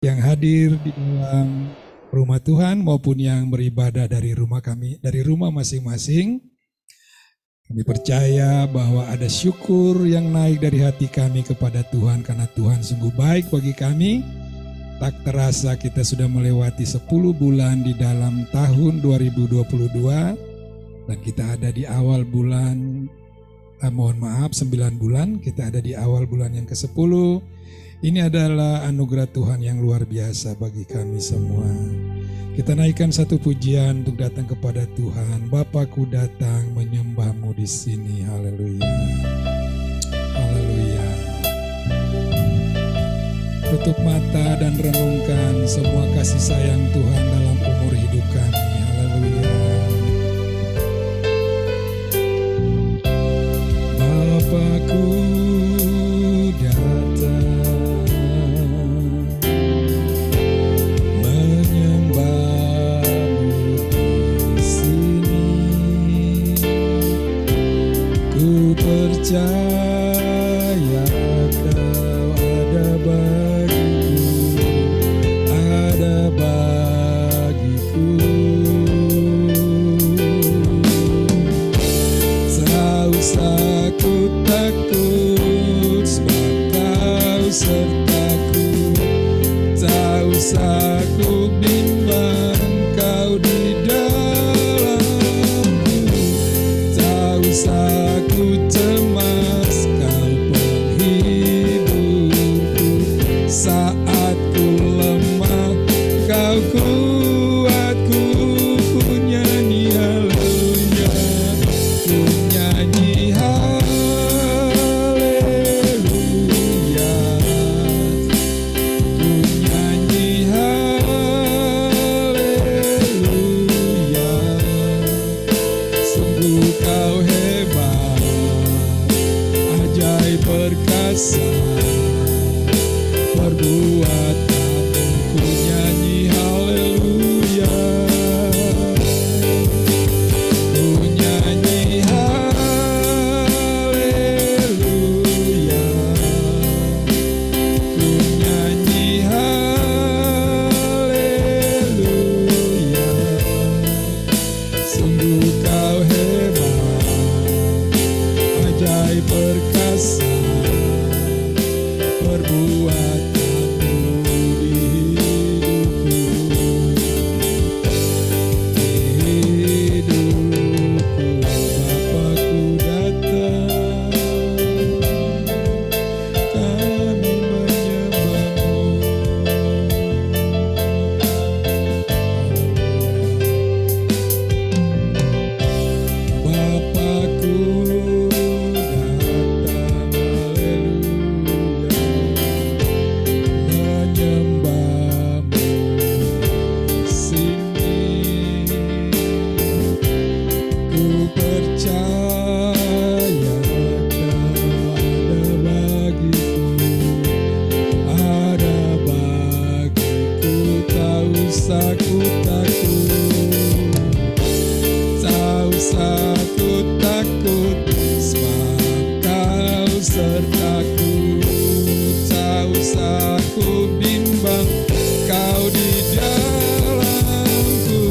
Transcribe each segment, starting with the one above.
Yang hadir di dalam rumah Tuhan maupun yang beribadah dari rumah kami, dari rumah masing-masing. Kami percaya bahwa ada syukur yang naik dari hati kami kepada Tuhan karena Tuhan sungguh baik bagi kami. Tak terasa kita sudah melewati 10 bulan di dalam tahun 2022 dan kita ada di awal bulan, mohon maaf 9 bulan, kita ada di awal bulan yang ke-10. Ini adalah anugerah Tuhan yang luar biasa bagi kami semua. Kita naikkan satu pujian untuk datang kepada Tuhan. Bapakku datang menyembah-Mu di sini. Haleluya. Haleluya. Tutup mata dan renungkan semua kasih sayang Tuhan dalam umur hidup kami. Haleluya. Bapakku datang percaya Kau ada bagiku, ada bagiku. Tak usah ku takut sebab Kau sertaku, tak usah ku bimbang Kau di dalamku, tak usah ku cemas Kau penghiburku. Saat ku lemah Kau kuatku. Ku nyanyi haleluya, ku nyanyi haleluya, ku nyanyi haleluya. Sungguh Kau hebat, ajaib perkasa, perbuatan-Mu ku nyanyi haleluya, ku nyanyi haleluya, ku nyanyi haleluya. Sungguh Kau hebat, ajaib perkasa, perbuatan-Mu di hidupku, di hidupku. Bapakku datang, kami menyembah-Mu. Bapakku datang, haleluya, menyembah-Mu di sini. Ku percaya Kau ada bagiku, ada bagiku. Tak usah ku takut, tak usah ku takut sebab Kau sertaku, tak usah ku bimbang Kau di dalamku,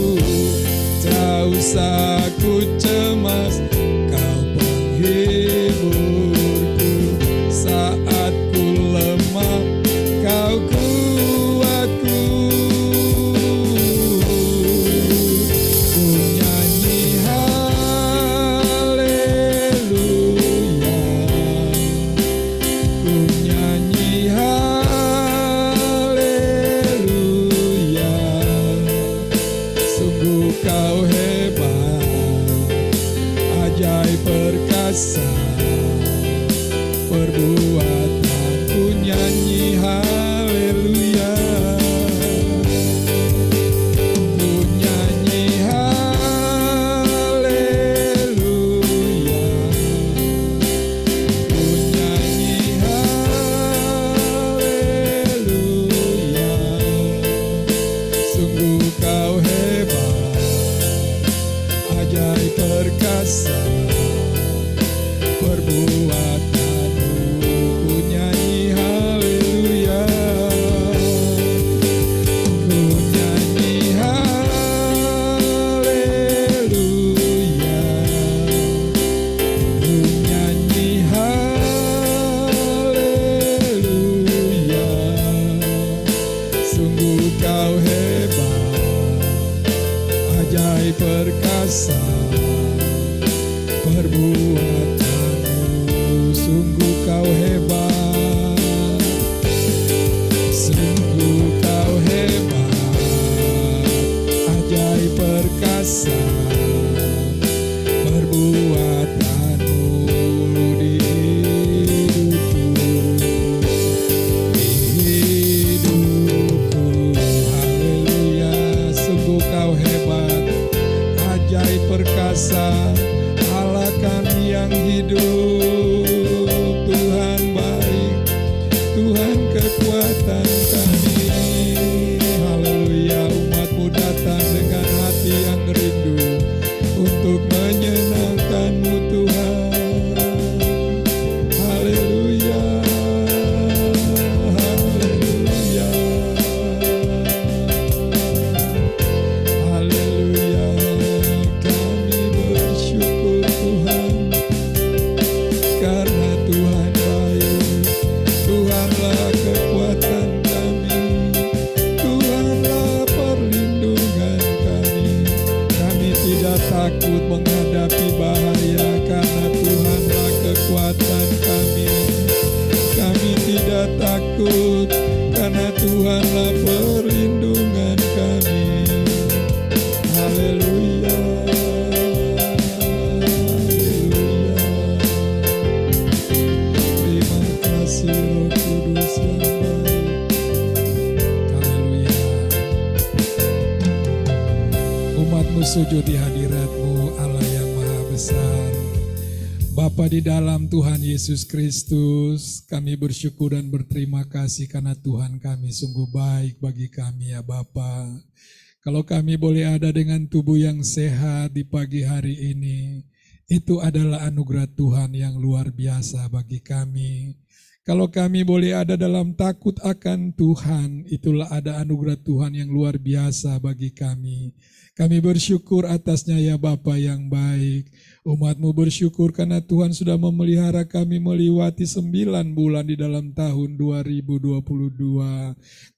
perkasa, perbuatanmu sungguh kau hebat, sungguh kau hebat, ajaib perkasa, perbuatanmu di hidupku, haleluya, sungguh kau hebat, ajaib perkasa, Allah kami yang hidup, Tuhan baik, Tuhan kekuatan kami, haleluya. Umat-Mu datang dengan hati yang rindu untuk menyenangkan-Mu Tuhan, haleluya, haleluya, haleluya. Kami bersyukur Tuhan, karena Tuhan baik, Tuhanlah kekuatan kami, Tuhanlah perlindungan kami. Kami tidak takut menghadapi bahaya, karena Tuhanlah kekuatan kami. Kami tidak takut, karena Tuhanlah perlindungan kami. Haleluya, haleluya. Terima kasih Roh Kudus yang baik. Haleluya. Umat-Mu sujud di hadirat-Mu, Allah yang maha besar. Bapa di dalam Tuhan Yesus Kristus, kami bersyukur dan berterima kasih karena Tuhan kami sungguh baik bagi kami ya Bapa. Kalau kami boleh ada dengan tubuh yang sehat di pagi hari ini, itu adalah anugerah Tuhan yang luar biasa bagi kami. Kalau kami boleh ada dalam takut akan Tuhan, itulah ada anugerah Tuhan yang luar biasa bagi kami. Kami bersyukur atasnya ya Bapa yang baik. Umat-Mu bersyukur karena Tuhan sudah memelihara kami melewati 9 bulan di dalam tahun 2022.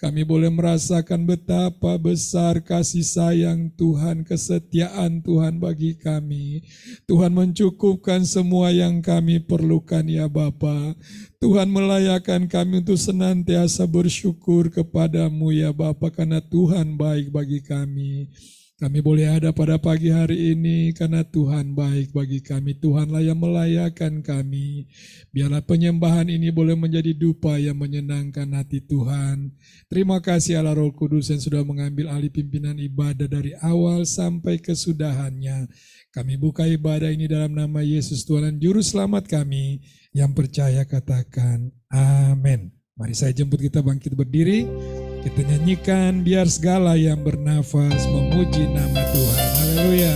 Kami boleh merasakan betapa besar kasih sayang Tuhan, kesetiaan Tuhan bagi kami. Tuhan mencukupkan semua yang kami perlukan ya Bapa. Tuhan melayakkan kami untuk senantiasa bersyukur kepadamu ya Bapa, karena Tuhan baik bagi kami. Kami boleh ada pada pagi hari ini karena Tuhan baik bagi kami. Tuhanlah yang melayakkan kami. Biarlah penyembahan ini boleh menjadi dupa yang menyenangkan hati Tuhan. Terima kasih Allah Roh Kudus yang sudah mengambil alih pimpinan ibadah dari awal sampai kesudahannya. Kami buka ibadah ini dalam nama Yesus Tuhan dan Juru Selamat kami. Yang percaya katakan amin. Mari saya jemput kita bangkit berdiri. Kita nyanyikan biar segala yang bernafas memuji nama Tuhan. Haleluya.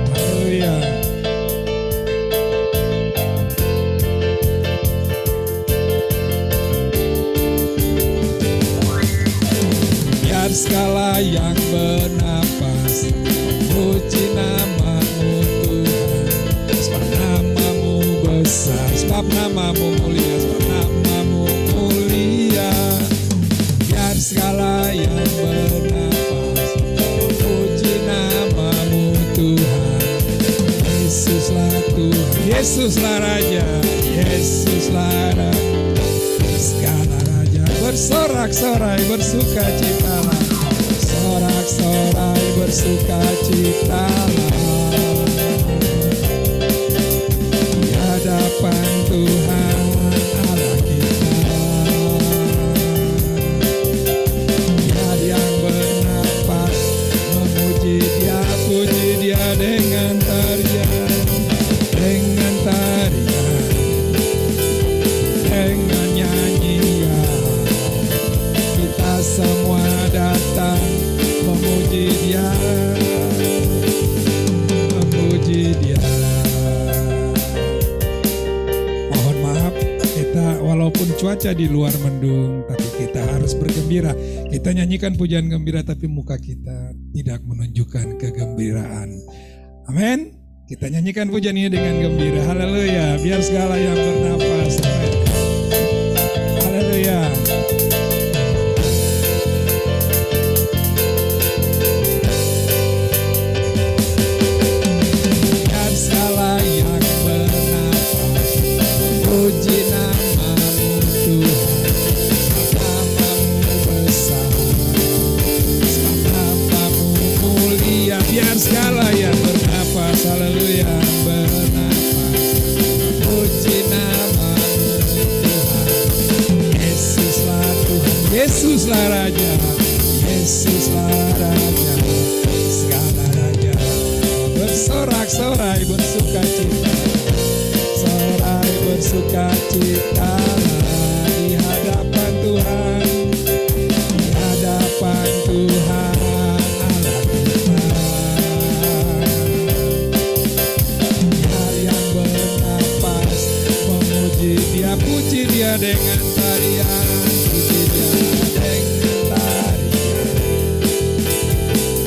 Haleluya. Biar segala yang bernafas memuji nama-Mu Tuhan. Sebab nama-Mu besar, sebab nama-Mu mulia, sebab nama-Mu mulia. Biar segala yang bernafas memuji nama-Mu Tuhan. Yesuslah Tuhan, Yesuslah Raja, Yesuslah Raja. Segala Raja bersorak-sorai bersukacitalah, sorak-sorai bersukacitalah. Di hadapan Tuhan Allah kita. Biar yang bernafas memuji Dia, puji Dia dengan tarian, dengan tarian, dengan nyanyian. Kita semua datang memuji Dia, memuji Dia. Mohon maaf, kita walaupun cuaca di luar mendung, tapi kita harus bergembira. Kita nyanyikan pujian gembira, tapi muka kita tidak menunjukkan kegembiraan. Amin. Kita nyanyikan pujian ini dengan gembira. Haleluya. Biar segala yang bernafas. Haleluya. Yesuslah Raja segala raja. Bersorak-sorai bersuka cita, sorai bersuka cita di hadapan Tuhan, di hadapan Tuhan Allah kita. Biar yang bernapas memuji Dia, puji Dia dengan tarian, puji Dia dengan tarian,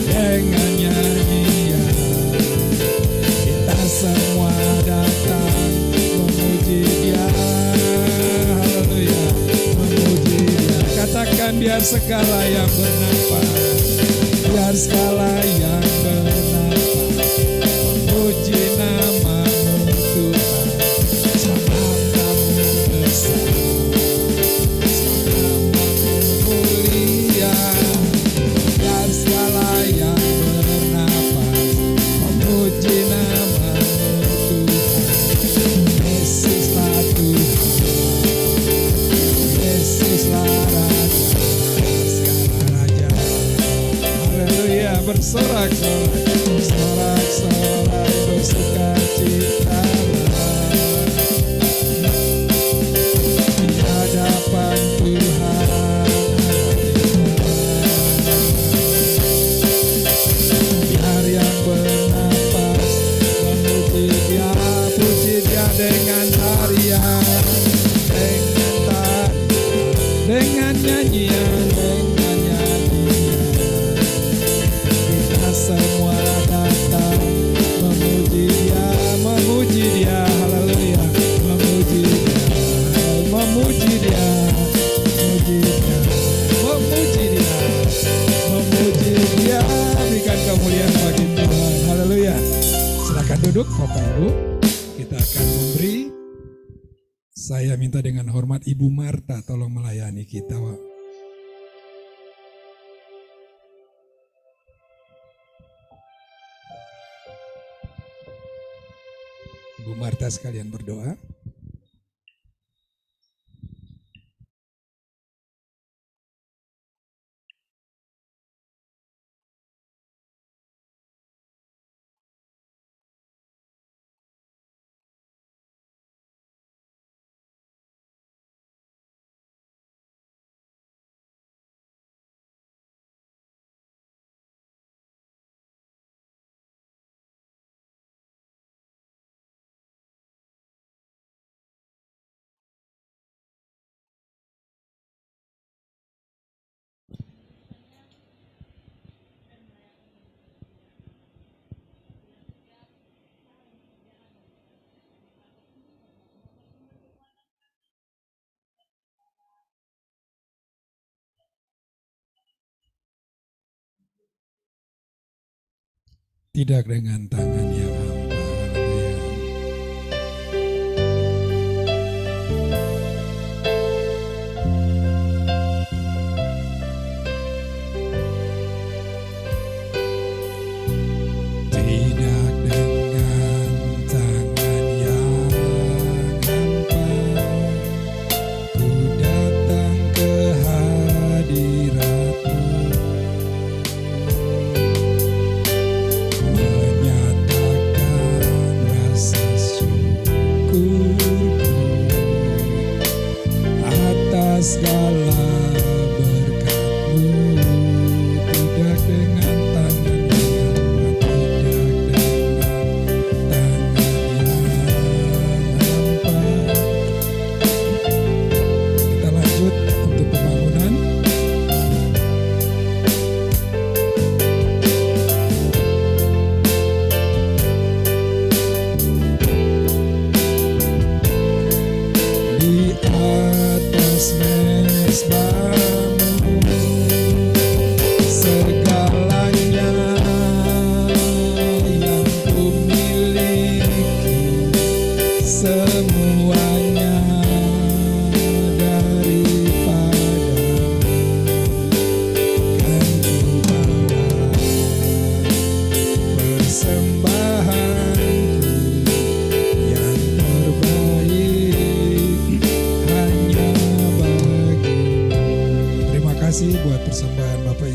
dengan nyanyian. Kita semua datang memuji Dia, haleluya, memuji Dia. Katakan biar segala yang bernapas, biar segala yang bernapas memuji nama-Mu Tuhan. Nama-Mu besar, nama-Mu mulia. Biar segala yang bernapas memuji nama-Mu Tuhan. Yesuslah Tuhan, Yesuslah Raja segala raja. Haleluya, bersorak-sorai, sorak-sorai bersuka cita di hadapan Tuhan. Biar yang bernapas memuji Dia, puji Dia dengan tarian, dengan tarian, dengan nyanyian, dengan nyanyian. Kita semua datang memuji Dia, memuji Dia, haleluya, memuji Dia, memuji Dia, memuji Dia, memuji Dia, memuji Dia. Berikan kemuliaan bagi Tuhan, haleluya. Silakan duduk Bapak Ibu, kita akan memberi. Saya minta dengan hormat Ibu Marta tolong melayani kita. Ibu Marta sekalian berdoa. Tidak dengan tangan yang hampa, haleluya. Tidak dengan tangan yang hampa, ku datang ke hadirat-Mu, menyatakan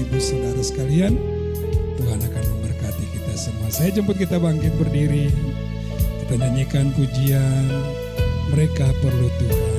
Ibu saudara sekalian, Tuhan akan memberkati kita semua. Saya jemput kita bangkit berdiri, kita nyanyikan pujian Mereka Perlu Tuhan.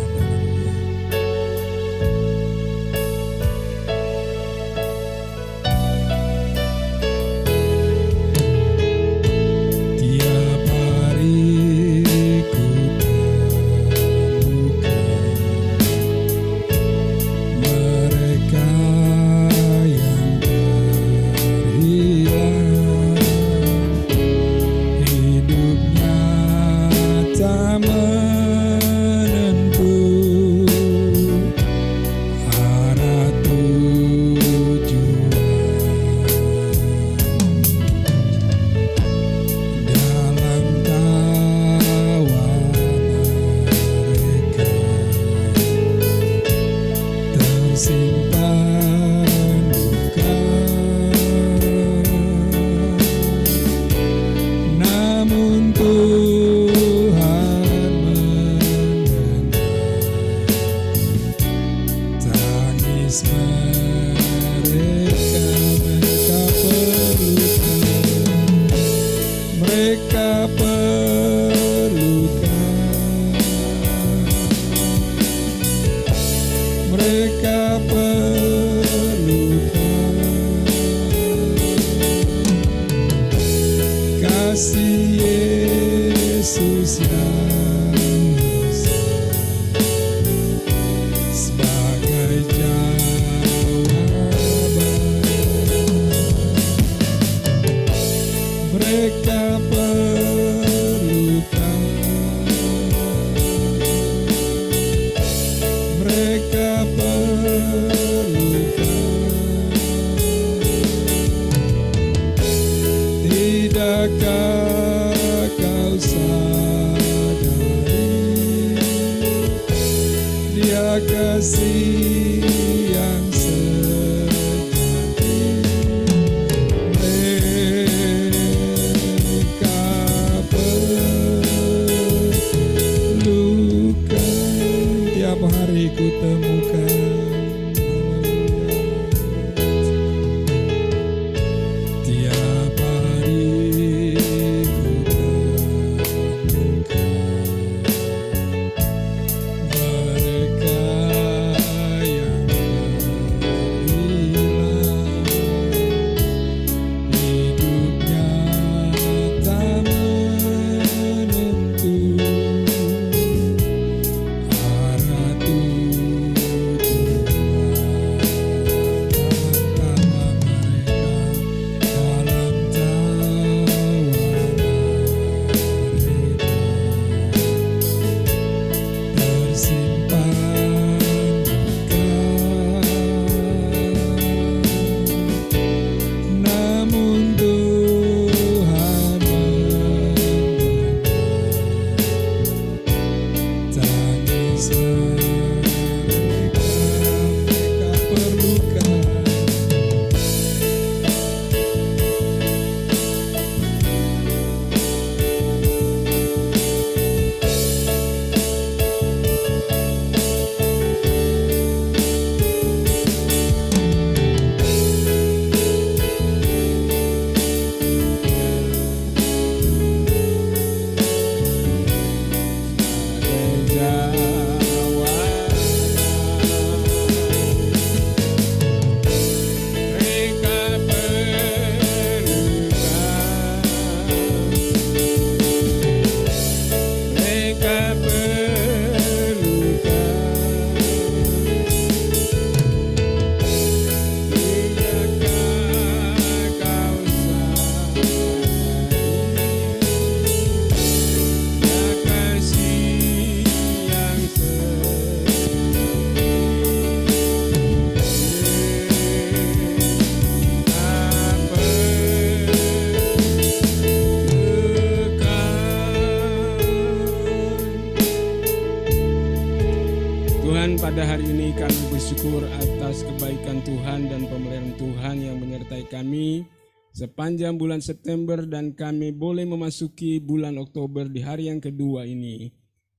Pada hari ini kami bersyukur atas kebaikan Tuhan dan pemeliharaan Tuhan yang menyertai kami sepanjang bulan September dan kami boleh memasuki bulan Oktober di hari yang kedua ini.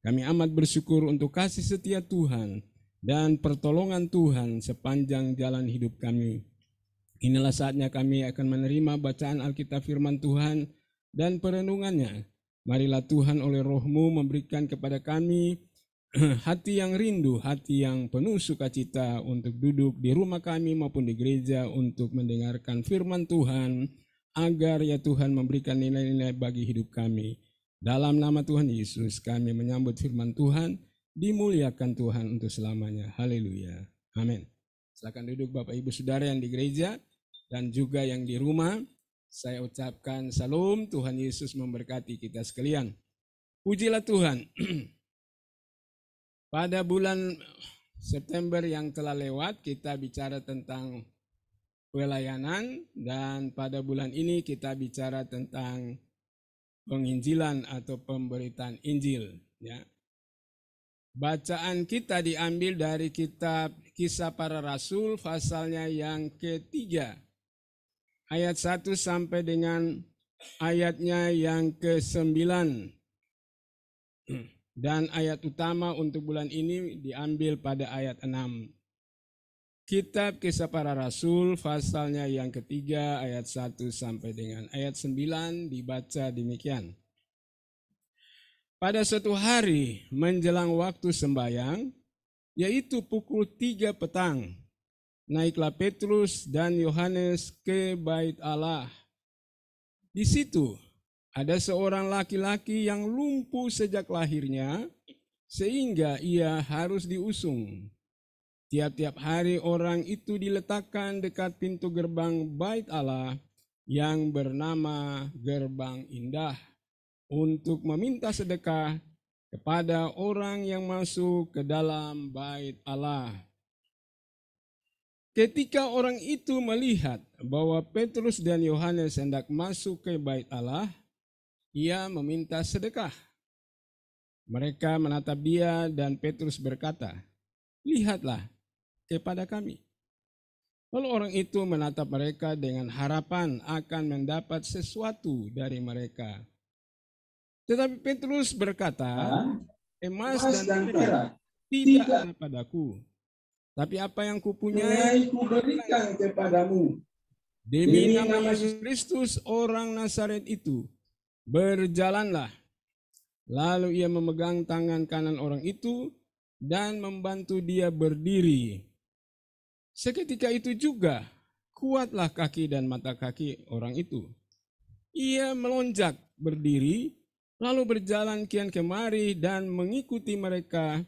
Kami amat bersyukur untuk kasih setia Tuhan dan pertolongan Tuhan sepanjang jalan hidup kami. Inilah saatnya kami akan menerima bacaan Alkitab firman Tuhan dan perenungannya. Marilah Tuhan oleh Roh-Mu memberikan kepada kami hati yang rindu, hati yang penuh sukacita untuk duduk di rumah kami maupun di gereja untuk mendengarkan firman Tuhan, agar ya Tuhan memberikan nilai-nilai bagi hidup kami. Dalam nama Tuhan Yesus kami menyambut firman Tuhan, dimuliakan Tuhan untuk selamanya. Haleluya. Amin. Silakan duduk Bapak Ibu Saudara yang di gereja dan juga yang di rumah. Saya ucapkan salam, Tuhan Yesus memberkati kita sekalian. Pujilah Tuhan. Pada bulan September yang telah lewat kita bicara tentang pelayanan, dan pada bulan ini kita bicara tentang penginjilan atau pemberitaan Injil. Ya. Bacaan kita diambil dari kitab Kisah Para Rasul pasalnya yang ketiga, ayat 1 sampai dengan ayatnya yang ke-9. Dan ayat utama untuk bulan ini diambil pada ayat 6. Kitab Kisah Para Rasul pasalnya yang ketiga, ayat 1 sampai dengan ayat 9 dibaca demikian. Pada suatu hari menjelang waktu sembahyang, yaitu pukul 3 petang, naiklah Petrus dan Yohanes ke bait Allah. Di situ ada seorang laki-laki yang lumpuh sejak lahirnya, sehingga ia harus diusung. Tiap-tiap hari orang itu diletakkan dekat pintu gerbang bait Allah yang bernama Gerbang Indah, untuk meminta sedekah kepada orang yang masuk ke dalam bait Allah. Ketika orang itu melihat bahwa Petrus dan Yohanes hendak masuk ke bait Allah, ia meminta sedekah. Mereka menatap dia dan Petrus berkata, "Lihatlah kepada kami." Lalu orang itu menatap mereka dengan harapan akan mendapat sesuatu dari mereka. Tetapi Petrus berkata, "Emas dan perak tidak ada padaku, tapi apa yang kupunyai kuberikan kepadamu. Demi nama Yesus Kristus orang Nazaret itu, berjalanlah." Lalu ia memegang tangan kanan orang itu dan membantu dia berdiri. Seketika itu juga kuatlah kaki dan mata kaki orang itu. Ia melonjak berdiri, lalu berjalan kian kemari dan mengikuti mereka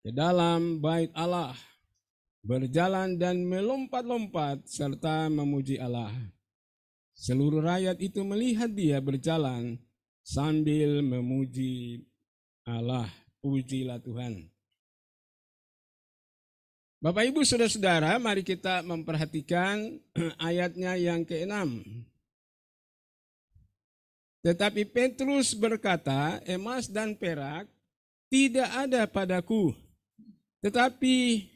ke dalam bait Allah, berjalan dan melompat-lompat serta memuji Allah. Seluruh rakyat itu melihat dia berjalan sambil memuji Allah. Pujilah Tuhan. Bapak Ibu Saudara-saudara, mari kita memperhatikan ayatnya yang ke-6. Tetapi Petrus berkata, "Emas dan perak tidak ada padaku, tetapi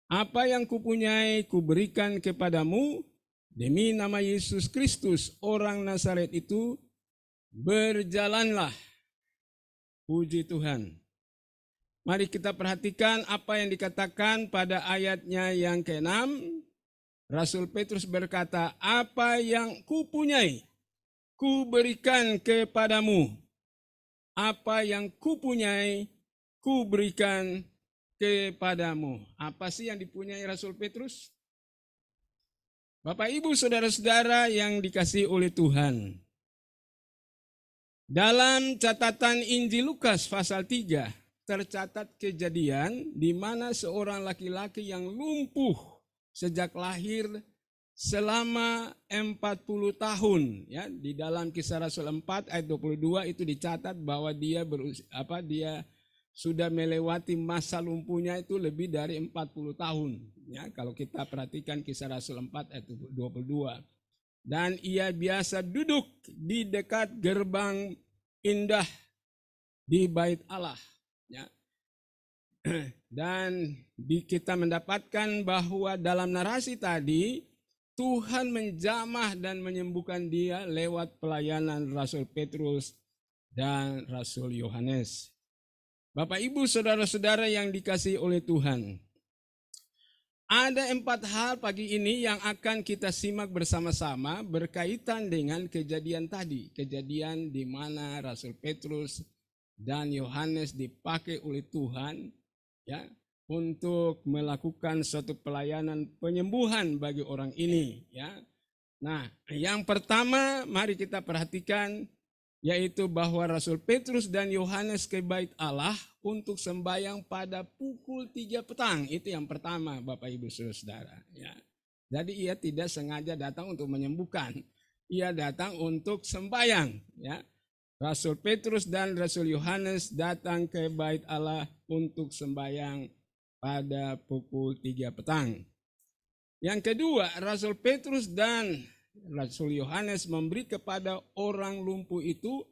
apa yang kupunyai kuberikan kepadamu. Demi nama Yesus Kristus orang Nazaret itu, berjalanlah." Puji Tuhan. Mari kita perhatikan apa yang dikatakan pada ayatnya yang ke-6. Rasul Petrus berkata, "Apa yang kupunyai kuberikan kepadamu." Apa yang kupunyai kuberikan kepadamu. Apa sih yang dipunyai Rasul Petrus? Bapak Ibu Saudara-saudara yang dikasihi oleh Tuhan, dalam catatan Injil Lukas pasal 3 tercatat kejadian di mana seorang laki-laki yang lumpuh sejak lahir selama 40 tahun, ya, di dalam Kisah Rasul 4 ayat 22 itu dicatat bahwa dia sudah melewati masa lumpuhnya itu lebih dari 40 tahun, ya, kalau kita perhatikan Kisah Rasul 4 ayat 22. Dan ia biasa duduk di dekat gerbang indah di bait Allah, ya. Dan kita mendapatkan bahwa dalam narasi tadi Tuhan menjamah dan menyembuhkan dia lewat pelayanan Rasul Petrus dan Rasul Yohanes. Bapak Ibu Saudara-saudara yang dikasihi oleh Tuhan, Ada 4 hal pagi ini yang akan kita simak bersama-sama berkaitan dengan kejadian tadi. Kejadian di mana Rasul Petrus dan Yohanes dipakai oleh Tuhan ya untuk melakukan suatu pelayanan penyembuhan bagi orang ini ya. Nah, yang pertama mari kita perhatikan yaitu bahwa Rasul Petrus dan Yohanes ke bait Allah untuk sembahyang pada pukul 3 petang. Itu yang pertama, Bapak Ibu Saudara. Ya. Jadi ia tidak sengaja datang untuk menyembuhkan. Ia datang untuk sembahyang. Ya. Rasul Petrus dan Rasul Yohanes datang ke bait Allah untuk sembahyang pada pukul 3 petang. Yang kedua, Rasul Petrus dan Rasul Yohanes memberi kepada orang lumpuh itu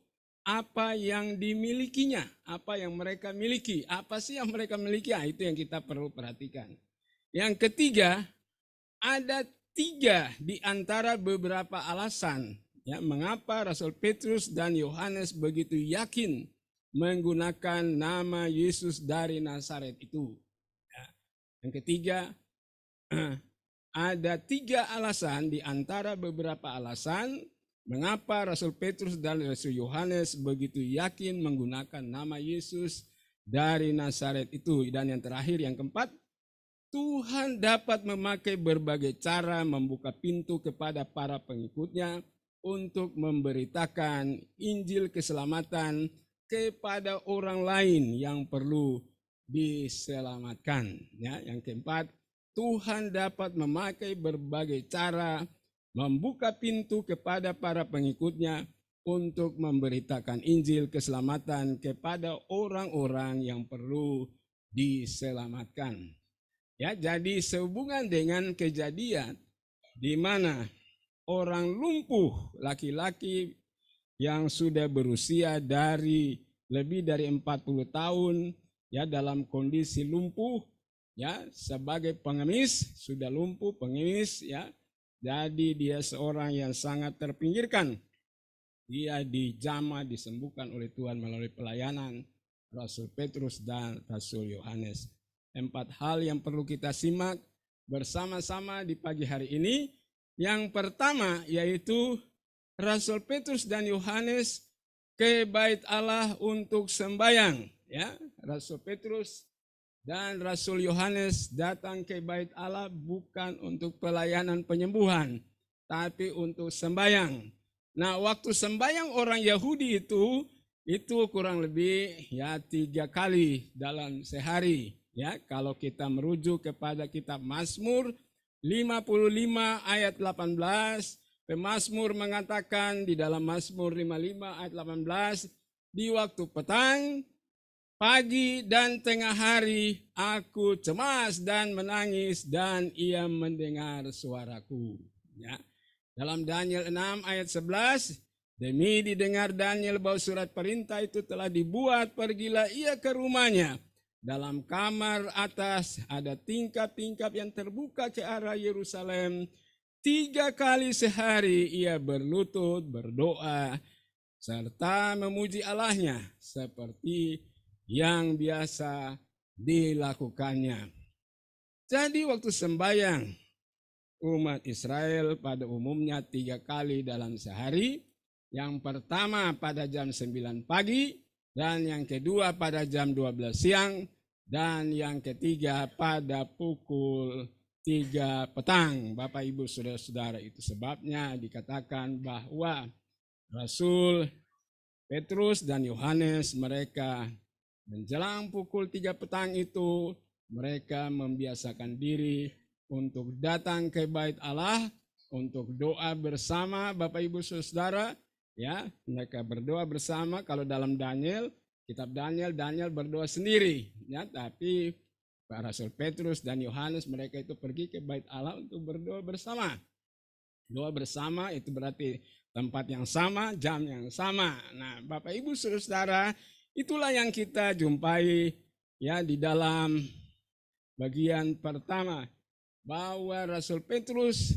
apa yang dimilikinya, apa yang mereka miliki, apa sih yang mereka miliki, itu yang kita perlu perhatikan. Yang ketiga, ada 3 di antara beberapa alasan ya, mengapa Rasul Petrus dan Yohanes begitu yakin menggunakan nama Yesus dari Nazaret itu. Ya. Yang ketiga, ada 3 alasan di antara beberapa alasan mengapa Rasul Petrus dan Rasul Yohanes begitu yakin menggunakan nama Yesus dari Nazaret itu. Dan yang terakhir, yang keempat, Tuhan dapat memakai berbagai cara membuka pintu kepada para pengikutnya untuk memberitakan Injil keselamatan kepada orang lain yang perlu diselamatkan. Ya, yang keempat, Tuhan dapat memakai berbagai cara membuka pintu kepada para pengikutnya untuk memberitakan Injil keselamatan kepada orang-orang yang perlu diselamatkan. Ya, jadi sehubungan dengan kejadian di mana orang lumpuh laki-laki yang sudah berusia lebih dari 40 tahun ya dalam kondisi lumpuh ya sebagai pengemis, sudah lumpuh pengemis ya. Jadi dia seorang yang sangat terpinggirkan. Dia dijamah, disembuhkan oleh Tuhan melalui pelayanan Rasul Petrus dan Rasul Yohanes. 4 hal yang perlu kita simak bersama-sama di pagi hari ini. Yang pertama yaitu Rasul Petrus dan Yohanes ke bait Allah untuk sembahyang. Ya, Rasul Petrus dan Rasul Yohanes datang ke bait Allah bukan untuk pelayanan penyembuhan, tapi untuk sembahyang. Nah, waktu sembahyang orang Yahudi itu kurang lebih ya 3 kali dalam sehari. Ya, kalau kita merujuk kepada kitab Mazmur 55 ayat 18, pemazmur mengatakan di dalam Mazmur 55 ayat 18, di waktu petang, pagi dan tengah hari aku cemas dan menangis dan ia mendengar suaraku. Ya. Dalam Daniel 6 ayat 11, demi didengar Daniel bahwa surat perintah itu telah dibuat, pergilah ia ke rumahnya. Dalam kamar atas ada tingkap-tingkap yang terbuka ke arah Yerusalem. 3 kali sehari ia berlutut, berdoa, serta memuji Allahnya seperti yang biasa dilakukannya. Jadi waktu sembahyang umat Israel pada umumnya 3 kali dalam sehari. Yang pertama pada jam 9 pagi, dan yang kedua pada jam 12 siang, dan yang ketiga pada pukul 3 petang. Bapak Ibu Saudara-saudara, itu sebabnya dikatakan bahwa Rasul Petrus dan Yohanes mereka menjelang pukul 3 petang itu mereka membiasakan diri untuk datang ke bait Allah untuk doa bersama. Bapak Ibu Saudara, ya, mereka berdoa bersama. Kalau dalam Daniel, kitab Daniel berdoa sendiri, ya, tapi Pak Rasul Petrus dan Yohanes mereka itu pergi ke bait Allah untuk berdoa bersama. Doa bersama itu berarti tempat yang sama, jam yang sama. Nah, Bapak Ibu Saudara, itulah yang kita jumpai ya di dalam bagian pertama, bahwa Rasul Petrus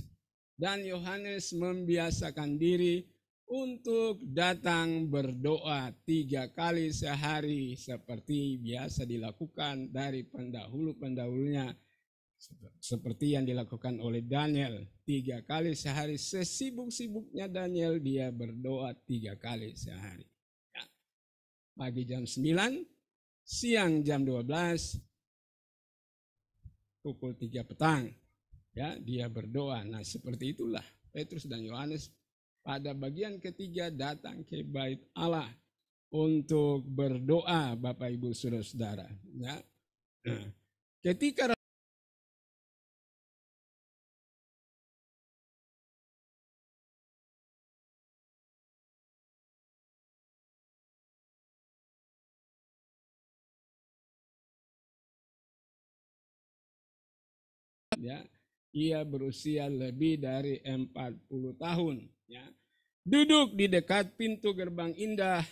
dan Yohanes membiasakan diri untuk datang berdoa 3 kali sehari seperti biasa dilakukan dari pendahulu-pendahulunya Seperti yang dilakukan oleh Daniel 3 kali sehari, sesibuk-sibuknya Daniel dia berdoa 3 kali sehari. Ya. Pagi jam 9, siang jam 12, pukul 3 petang. Ya, dia berdoa. Nah, seperti itulah Petrus dan Yohanes pada bagian ketiga datang ke bait Allah untuk berdoa, Bapak Ibu Saudara-saudara. Ya. Nah, ketika ya, ia berusia lebih dari 40 tahun. Ya. Duduk di dekat pintu gerbang indah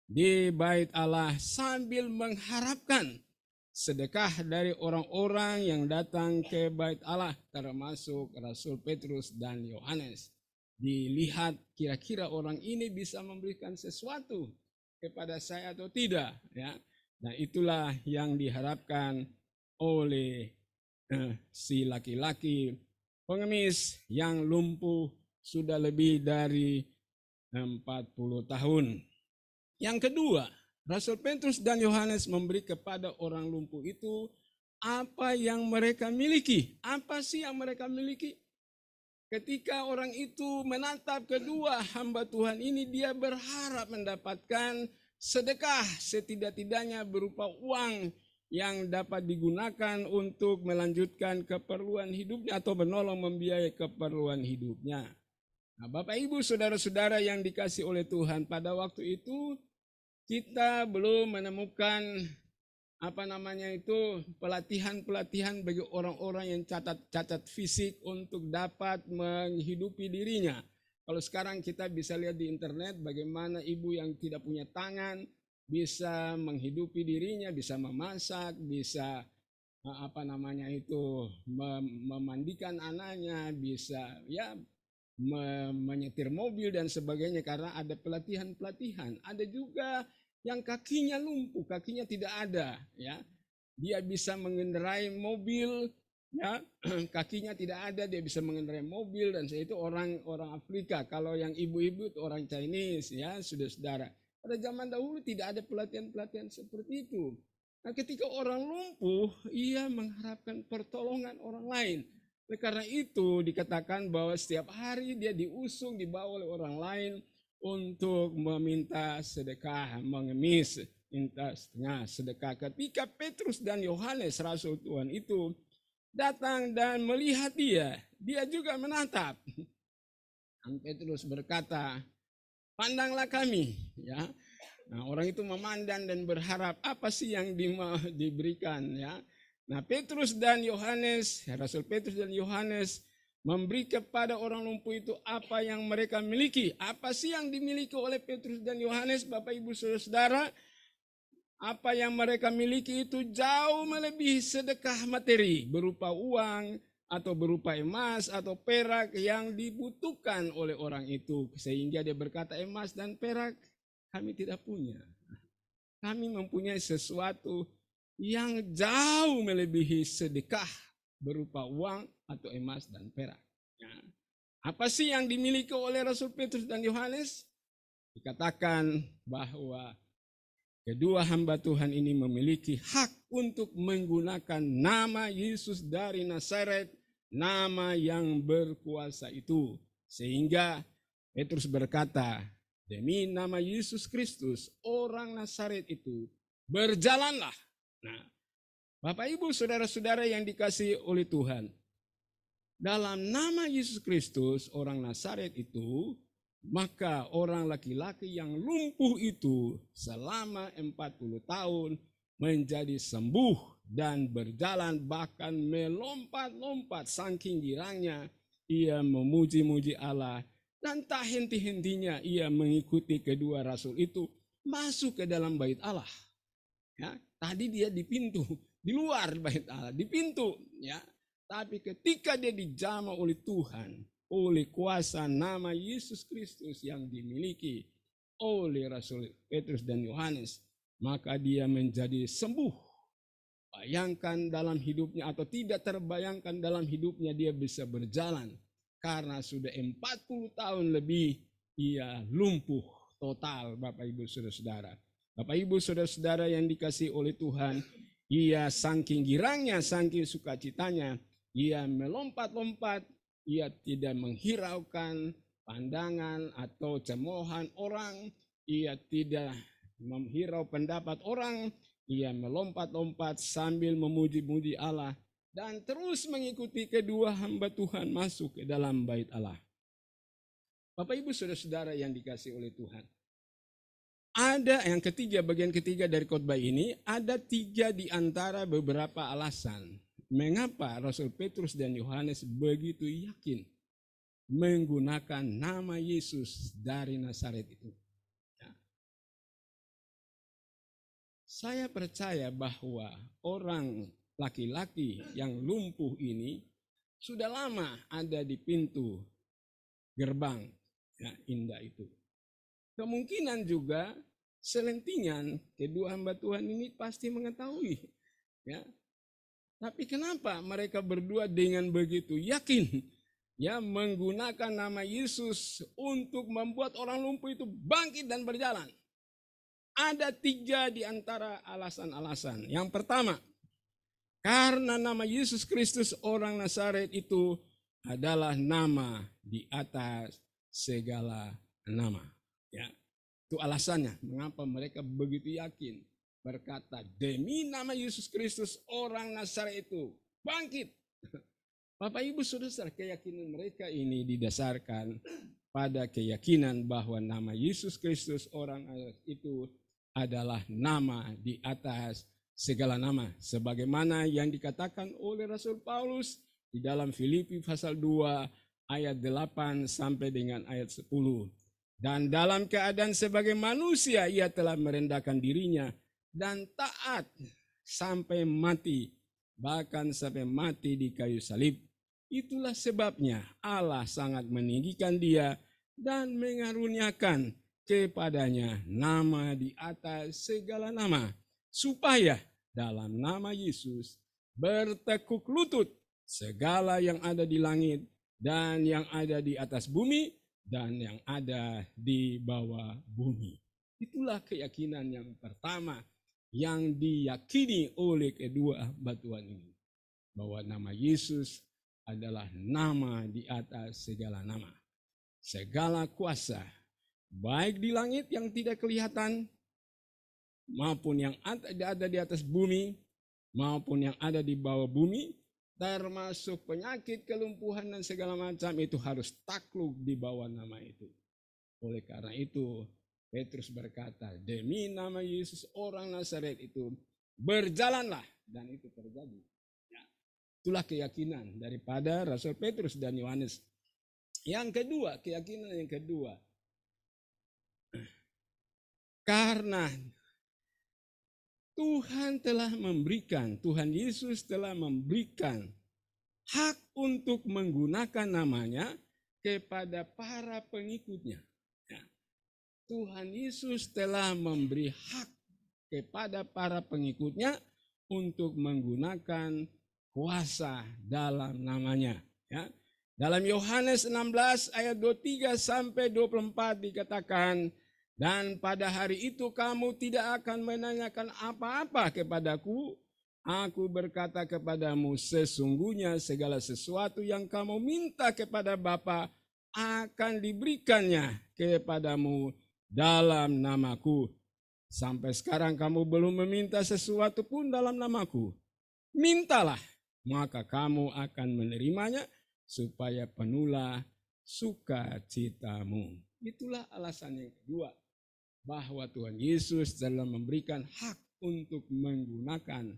di bait Allah sambil mengharapkan sedekah dari orang-orang yang datang ke bait Allah, termasuk Rasul Petrus dan Yohanes. Dilihat kira-kira orang ini bisa memberikan sesuatu kepada saya atau tidak. Ya. Nah, itulah yang diharapkan oleh si laki-laki pengemis yang lumpuh sudah lebih dari 40 tahun. Yang kedua, Rasul Petrus dan Yohanes memberi kepada orang lumpuh itu apa yang mereka miliki. Apa sih yang mereka miliki? Ketika orang itu menatap kedua hamba Tuhan ini, dia berharap mendapatkan sedekah setidak-tidaknya berupa uang yang dapat digunakan untuk melanjutkan keperluan hidupnya atau menolong membiayai keperluan hidupnya. Nah, Bapak Ibu Saudara-saudara yang dikasih oleh Tuhan, pada waktu itu kita belum menemukan pelatihan-pelatihan bagi orang-orang yang cacat fisik untuk dapat menghidupi dirinya. Kalau sekarang kita bisa lihat di internet bagaimana ibu yang tidak punya tangan bisa menghidupi dirinya, bisa memasak, bisa memandikan anaknya, bisa menyetir mobil dan sebagainya karena ada pelatihan-pelatihan. Ada juga yang kakinya lumpuh, kakinya tidak ada, ya. Dia bisa mengendarai mobil, ya, kakinya tidak ada, dia bisa mengendarai mobil, dan itu orang Afrika. Kalau yang ibu-ibu itu orang Chinese, ya, saudara-saudara. Pada zaman dahulu tidak ada pelatihan-pelatihan seperti itu. Nah, ketika orang lumpuh, ia mengharapkan pertolongan orang lain. Karena itu dikatakan bahwa setiap hari dia diusung, dibawa oleh orang lain untuk meminta sedekah, mengemis, minta setengah sedekah. Ketika Petrus dan Yohanes, Rasul Tuhan itu datang dan melihat dia juga menatap. Dan Petrus berkata, pandanglah kami, ya. Nah, orang itu memandang dan berharap apa sih yang diberikan, ya. Nah, Petrus dan Yohanes, Rasul Petrus dan Yohanes memberi kepada orang lumpuh itu apa yang mereka miliki. Apa sih yang dimiliki oleh Petrus dan Yohanes, Bapak Ibu Saudara? Apa yang mereka miliki itu jauh melebihi sedekah materi berupa uang atau berupa emas atau perak yang dibutuhkan oleh orang itu. Sehingga dia berkata, emas dan perak kami tidak punya. Kami mempunyai sesuatu yang jauh melebihi sedekah berupa uang atau emas dan perak. Ya. Apa sih yang dimiliki oleh Rasul Petrus dan Yohanes? Dikatakan bahwa kedua hamba Tuhan ini memiliki hak untuk menggunakan nama Yesus dari Nazaret, nama yang berkuasa itu. Sehingga Petrus berkata, demi nama Yesus Kristus, orang Nazaret itu, berjalanlah. Nah, Bapak Ibu Saudara-saudara yang dikasihi oleh Tuhan, dalam nama Yesus Kristus, orang Nazaret itu, maka orang laki-laki yang lumpuh itu selama 40 tahun menjadi sembuh dan berjalan, bahkan melompat-lompat saking girangnya ia memuji-muji Allah, dan tak henti-hentinya ia mengikuti kedua rasul itu masuk ke dalam bait Allah. Ya, tadi dia di pintu, di luar bait Allah, di pintu, ya. Tapi ketika dia dijamah oleh Tuhan, oleh kuasa nama Yesus Kristus yang dimiliki oleh Rasul Petrus dan Yohanes, maka dia menjadi sembuh. bayangkan dalam hidupnya atau tidak terbayangkan dalam hidupnya dia bisa berjalan. Karena sudah 40 tahun lebih ia lumpuh total, Bapak Ibu Saudara-saudara. Bapak Ibu Saudara-saudara yang dikasihi oleh Tuhan, ia saking girangnya, saking sukacitanya, ia melompat-lompat, ia tidak menghiraukan pandangan atau cemoohan orang, ia tidak menghirau pendapat orang, ia melompat-lompat sambil memuji-muji Allah dan terus mengikuti kedua hamba Tuhan masuk ke dalam bait Allah. Bapak Ibu Saudara-saudara yang dikasihi oleh Tuhan. Ada yang ketiga, bagian ketiga dari khotbah ini, ada 3 di antara beberapa alasan mengapa Rasul Petrus dan Yohanes begitu yakin menggunakan nama Yesus dari Nazaret itu. Saya percaya bahwa orang laki-laki yang lumpuh ini sudah lama ada di pintu gerbang indah itu. Kemungkinan juga selentingan kedua hamba Tuhan ini pasti mengetahui. Tapi kenapa mereka berdua dengan begitu yakin menggunakan nama Yesus untuk membuat orang lumpuh itu bangkit dan berjalan? Ada 3 di antara alasan-alasan. Yang pertama, karena nama Yesus Kristus orang Nazaret itu adalah nama di atas segala nama. Itu alasannya mengapa mereka begitu yakin berkata, demi nama Yesus Kristus orang Nazaret itu bangkit. Bapak Ibu Saudara, keyakinan mereka ini didasarkan pada keyakinan bahwa nama Yesus Kristus orang Nazaret itu adalah nama di atas segala nama. Sebagaimana yang dikatakan oleh Rasul Paulus di dalam Filipi pasal 2 ayat 8 sampai dengan ayat 10. Dan dalam keadaan sebagai manusia ia telah merendahkan dirinya dan taat sampai mati, bahkan sampai mati di kayu salib. Itulah sebabnya Allah sangat meninggikan dia dan mengaruniakan kepadanya nama di atas segala nama, supaya dalam nama Yesus bertekuk lutut segala yang ada di langit dan yang ada di atas bumi dan yang ada di bawah bumi. Itulah keyakinan yang pertama yang diyakini oleh kedua hamba Tuhan ini, bahwa nama Yesus adalah nama di atas segala nama. Segala kuasa, baik di langit yang tidak kelihatan, maupun yang ada di atas bumi, maupun yang ada di bawah bumi, termasuk penyakit, kelumpuhan, dan segala macam, itu harus takluk di bawah nama itu. Oleh karena itu, Petrus berkata, demi nama Yesus orang Nazaret itu, berjalanlah, dan itu terjadi. Itulah keyakinan daripada Rasul Petrus dan Yohanes. Yang kedua, keyakinan yang kedua, karena Tuhan Yesus telah memberikan hak untuk menggunakan namanya kepada para pengikutnya. Tuhan Yesus telah memberi hak kepada para pengikutnya untuk menggunakan kuasa dalam namanya. Dalam Yohanes 16 ayat 23 sampai 24 dikatakan, dan pada hari itu kamu tidak akan menanyakan apa-apa kepadaku. Aku berkata kepadamu, sesungguhnya segala sesuatu yang kamu minta kepada Bapa akan diberikannya kepadamu dalam namaku. Sampai sekarang kamu belum meminta sesuatu pun dalam namaku. Mintalah, maka kamu akan menerimanya, supaya penuhlah sukacitamu. Itulah alasan yang kedua, bahwa Tuhan Yesus telah memberikan hak untuk menggunakan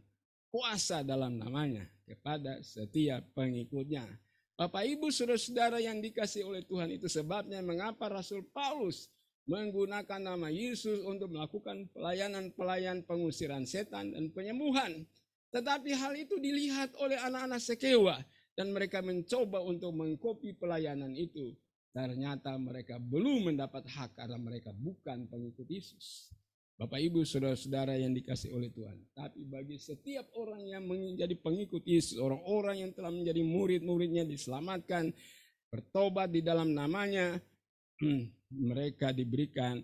kuasa dalam namanya kepada setiap pengikutnya. Bapak Ibu Saudara-saudara yang dikasihi oleh Tuhan, itu sebabnya mengapa Rasul Paulus menggunakan nama Yesus untuk melakukan pelayanan pengusiran setan dan penyembuhan. Tetapi hal itu dilihat oleh anak-anak Sekewa dan mereka mencoba untuk mengkopi pelayanan itu. Ternyata mereka belum mendapat hak karena mereka bukan pengikut Yesus. Bapak Ibu saudara-saudara yang dikasih oleh Tuhan. Tapi bagi setiap orang yang menjadi pengikut Yesus, orang-orang yang telah menjadi murid-muridnya diselamatkan, bertobat di dalam namanya, mereka diberikan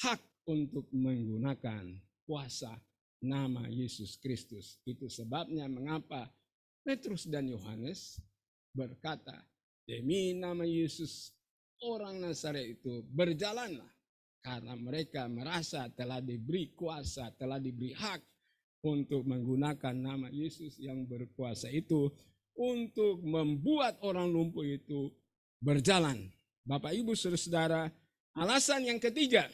hak untuk menggunakan kuasa nama Yesus Kristus. Itu sebabnya mengapa Petrus dan Yohanes berkata, demi nama Yesus orang Nazaret itu berjalanlah. Karena mereka merasa telah diberi kuasa, telah diberi hak untuk menggunakan nama Yesus yang berkuasa itu untuk membuat orang lumpuh itu berjalan. Bapak Ibu saudara-saudara, alasan yang ketiga,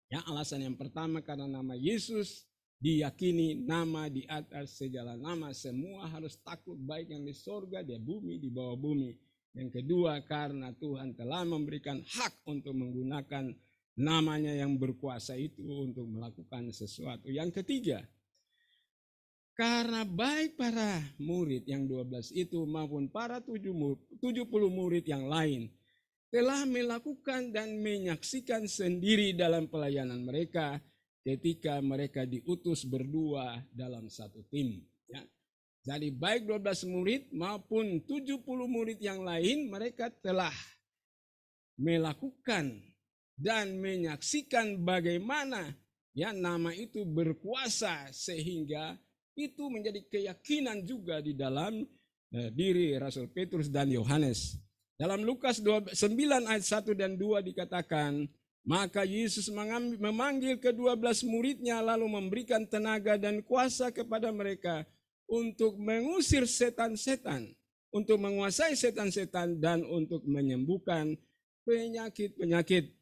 ya alasan yang pertama karena nama Yesus diyakini nama di atas segala nama, semua harus takut baik yang di sorga, di bumi, di bawah bumi. Yang kedua karena Tuhan telah memberikan hak untuk menggunakan namanya yang berkuasa itu untuk melakukan sesuatu. Yang ketiga, karena baik para murid yang 12 itu maupun para 70 murid yang lain telah melakukan dan menyaksikan sendiri dalam pelayanan mereka ketika mereka diutus berdua dalam satu tim. Ya. Jadi baik 12 murid maupun 70 murid yang lain mereka telah melakukan dan menyaksikan bagaimana ya nama itu berkuasa sehingga itu menjadi keyakinan juga di dalam diri Rasul Petrus dan Yohanes. Dalam Lukas 9 ayat 1 dan 2 dikatakan, maka Yesus memanggil ke-12 muridnya lalu memberikan tenaga dan kuasa kepada mereka untuk mengusir setan-setan, untuk menguasai setan-setan dan untuk menyembuhkan penyakit-penyakit.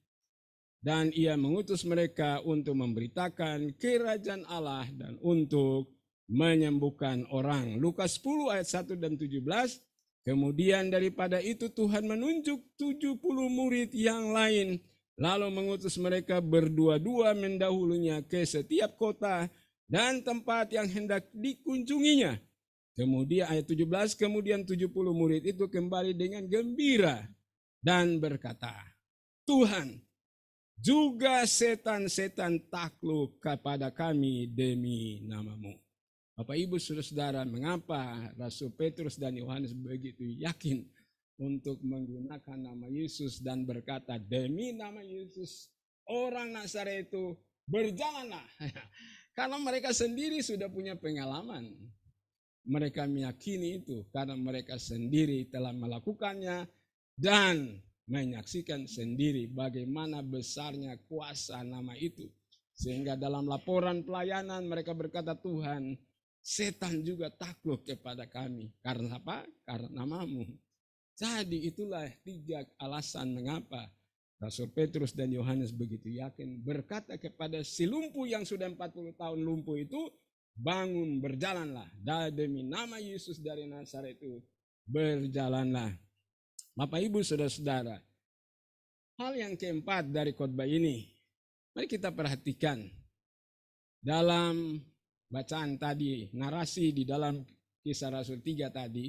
Dan ia mengutus mereka untuk memberitakan kerajaan Allah dan untuk menyembuhkan orang. Lukas 10 ayat 1 dan 17. Kemudian daripada itu Tuhan menunjuk 70 murid yang lain. Lalu mengutus mereka berdua-dua mendahulunya ke setiap kota dan tempat yang hendak dikunjunginya. Kemudian ayat 17, kemudian 70 murid itu kembali dengan gembira dan berkata, Tuhan, juga setan-setan takluk kepada kami demi namamu. Bapak Ibu saudara-saudara, mengapa Rasul Petrus dan Yohanes begitu yakin untuk menggunakan nama Yesus dan berkata demi nama Yesus orang Nazaret itu berjalanlah. Karena mereka sendiri sudah punya pengalaman. Mereka meyakini itu karena mereka sendiri telah melakukannya dan menyaksikan sendiri bagaimana besarnya kuasa nama itu. Sehingga dalam laporan pelayanan mereka berkata, Tuhan, setan juga takluk kepada kami. Karena apa? Karena namamu. Jadi itulah 3 alasan mengapa Rasul Petrus dan Yohanes begitu yakin berkata kepada si lumpuh yang sudah 40 tahun lumpuh itu, bangun berjalanlah. Demi nama Yesus dari Nazaret itu berjalanlah. Bapak Ibu saudara-saudara, hal yang keempat dari khotbah ini, mari kita perhatikan dalam bacaan tadi, narasi di dalam Kisah Rasul 3 tadi,